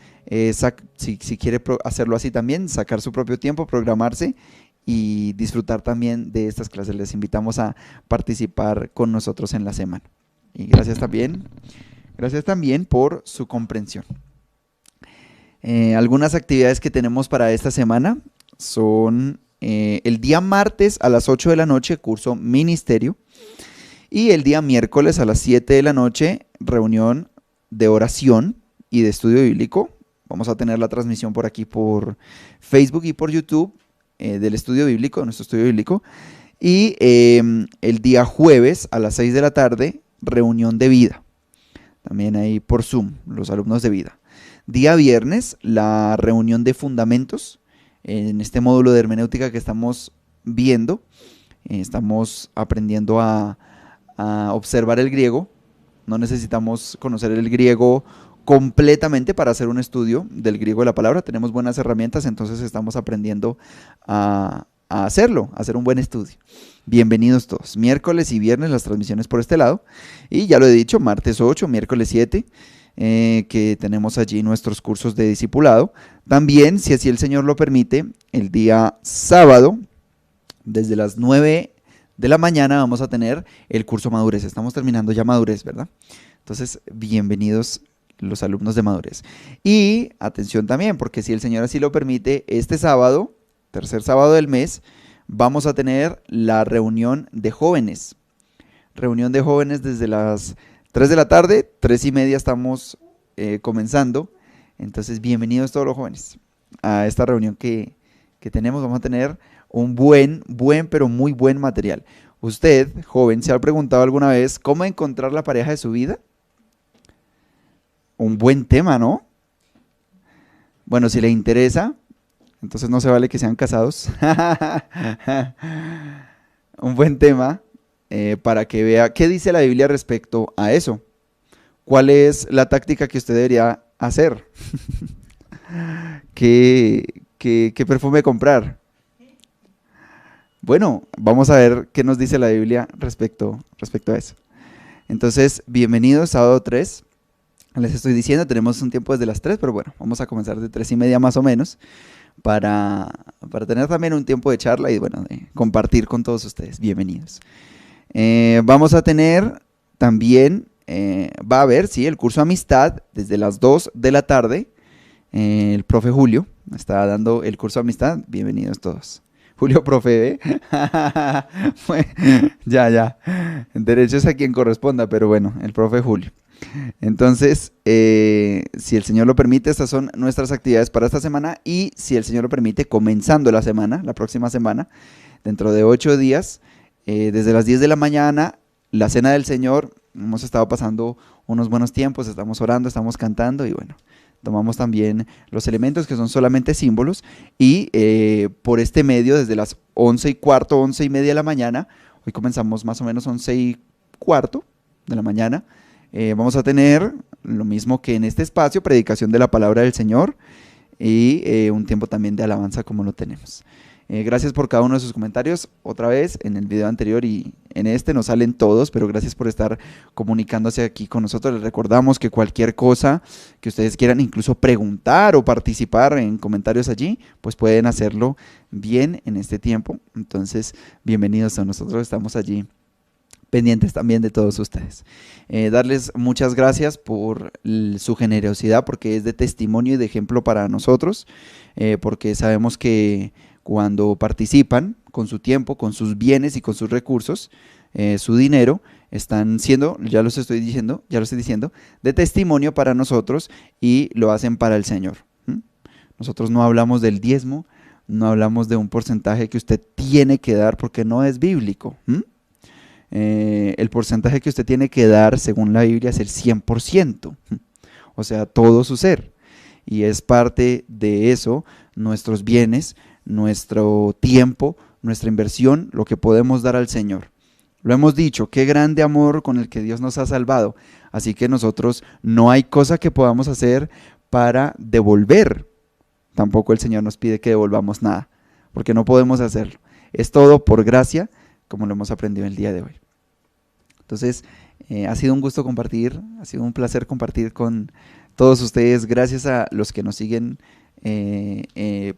[SPEAKER 1] si quiere hacerlo así también, sacar su propio tiempo, programarse y disfrutar también de estas clases. Les invitamos a participar con nosotros en la semana. Y gracias también por su comprensión. Algunas actividades que tenemos para esta semana son el día martes a las 8 de la noche, curso ministerio, y el día miércoles a las 7 de la noche, reunión de oración y de estudio bíblico. Vamos a tener la transmisión por aquí, por Facebook y por YouTube, del estudio bíblico, de nuestro estudio bíblico. Y el día jueves a las 6 de la tarde, reunión de vida, también ahí por Zoom, los alumnos de vida. Día viernes, la reunión de fundamentos, en este módulo de hermenéutica que estamos viendo. Estamos aprendiendo a observar el griego. No necesitamos conocer el griego completamente para hacer un estudio del griego de la palabra. Tenemos buenas herramientas, entonces estamos aprendiendo a hacerlo, a hacer un buen estudio. Bienvenidos todos. Miércoles y viernes las transmisiones por este lado. Y ya lo he dicho, martes 8, miércoles 7, que tenemos allí nuestros cursos de discipulado. También, si así el Señor lo permite, el día sábado, desde las 9 de la mañana, vamos a tener el curso Madurez. Estamos terminando ya Madurez, ¿verdad? Entonces, bienvenidos los alumnos de Madurez. Y atención también, porque si el Señor así lo permite, este sábado, tercer sábado del mes, vamos a tener la reunión de jóvenes. Reunión de jóvenes desde las 3 de la tarde, 3:30 estamos comenzando. Entonces, bienvenidos todos los jóvenes a esta reunión que tenemos. Vamos a tener un buen, pero muy buen material. Usted, joven, ¿se ha preguntado alguna vez cómo encontrar la pareja de su vida? Un buen tema, ¿no? Bueno, si le interesa, entonces no se vale que sean casados. Un buen tema para que vea qué dice la Biblia respecto a eso. ¿Cuál es la táctica que usted debería hacer? ¿Qué perfume comprar? Bueno, vamos a ver qué nos dice la Biblia respecto a eso. Entonces, bienvenidos, sábado 3. Les estoy diciendo, tenemos un tiempo desde las 3, pero bueno, vamos a comenzar de 3:30 más o menos para tener también un tiempo de charla y bueno, de compartir con todos ustedes. Bienvenidos. Vamos a tener también, va a haber, sí, el curso Amistad desde las 2 de la tarde. El profe Julio está dando el curso Amistad. Bienvenidos todos. Julio, profe, ¿eh? Ya. En derecho es a quien corresponda, pero bueno, el profe Julio. Entonces, si el Señor lo permite, estas son nuestras actividades para esta semana y si el Señor lo permite, comenzando la semana, la próxima semana, dentro de 8 días, desde las 10 de la mañana, la Cena del Señor. Hemos estado pasando unos buenos tiempos, estamos orando, estamos cantando y bueno, tomamos también los elementos que son solamente símbolos y por este medio, desde las 11:15, 11:30 de la mañana, hoy comenzamos más o menos 11:15 de la mañana, vamos a tener lo mismo que en este espacio, predicación de la palabra del Señor y un tiempo también de alabanza como lo tenemos. Gracias por cada uno de sus comentarios. Otra vez, en el video anterior y en este no salen todos, pero gracias por estar comunicándose aquí con nosotros. Les recordamos que cualquier cosa que ustedes quieran incluso preguntar o participar en comentarios allí, pues pueden hacerlo bien en este tiempo. Entonces, bienvenidos a nosotros, estamos allí pendientes también de todos ustedes. Darles muchas gracias por su generosidad, porque es de testimonio y de ejemplo para nosotros, porque sabemos que cuando participan con su tiempo, con sus bienes y con sus recursos, su dinero, están siendo, ya lo estoy diciendo, de testimonio para nosotros y lo hacen para el Señor. Nosotros no hablamos del diezmo, no hablamos de un porcentaje que usted tiene que dar porque no es bíblico. El porcentaje que usted tiene que dar, según la Biblia, es el 100%, o sea, todo su ser. Y es parte de eso, nuestros bienes, nuestro tiempo, nuestra inversión, lo que podemos dar al Señor. Lo hemos dicho, qué grande amor con el que Dios nos ha salvado. Así que nosotros no hay cosa que podamos hacer para devolver. Tampoco el Señor nos pide que devolvamos nada, porque no podemos hacerlo. Es todo por gracia, como lo hemos aprendido el día de hoy. Entonces, ha sido un gusto compartir, ha sido un placer compartir con todos ustedes. Gracias a los que nos siguen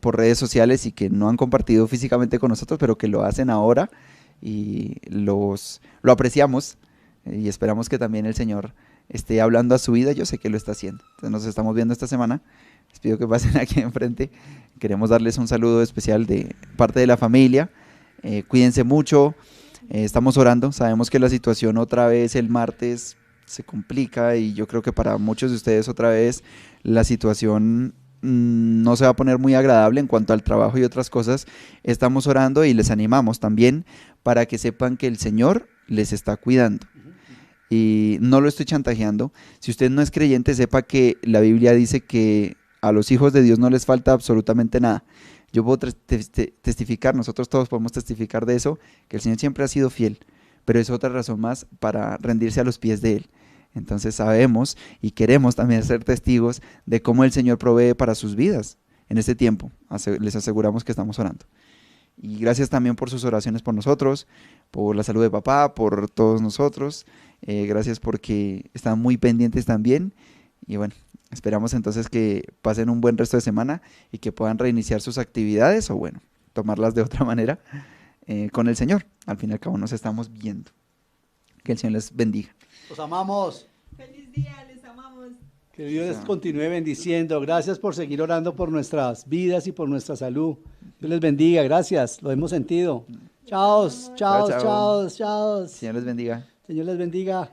[SPEAKER 1] por redes sociales y que no han compartido físicamente con nosotros, pero que lo hacen ahora y lo apreciamos y esperamos que también el Señor esté hablando a su vida. Yo sé que lo está haciendo. Entonces nos estamos viendo esta semana. Les pido que pasen aquí enfrente. Queremos darles un saludo especial de parte de la familia. Cuídense mucho. Estamos orando. Sabemos que la situación otra vez el martes se complica y yo creo que para muchos de ustedes otra vez la situación no se va a poner muy agradable en cuanto al trabajo y otras cosas. Estamos orando y les animamos también para que sepan que el Señor les está cuidando. Y no lo estoy chantajeando. Si usted no es creyente, sepa que la Biblia dice que a los hijos de Dios no les falta absolutamente nada. Yo puedo testificar, nosotros todos podemos testificar de eso, que el Señor siempre ha sido fiel, pero es otra razón más para rendirse a los pies de Él. Entonces sabemos y queremos también ser testigos de cómo el Señor provee para sus vidas en este tiempo. Les aseguramos que estamos orando. Y gracias también por sus oraciones por nosotros, por la salud de papá, por todos nosotros. Gracias porque están muy pendientes también. Y bueno, esperamos entonces que pasen un buen resto de semana y que puedan reiniciar sus actividades o bueno, tomarlas de otra manera con el Señor. Al fin y al cabo nos estamos viendo. Que el Señor les bendiga.
[SPEAKER 2] Los amamos.
[SPEAKER 3] Feliz día, les amamos.
[SPEAKER 2] Que Dios les continúe bendiciendo. Gracias por seguir orando por nuestras vidas y por nuestra salud. Dios les bendiga. Gracias. Lo hemos sentido. Chao, chao, chao, chao.
[SPEAKER 1] Señor les bendiga.
[SPEAKER 2] Señor les bendiga.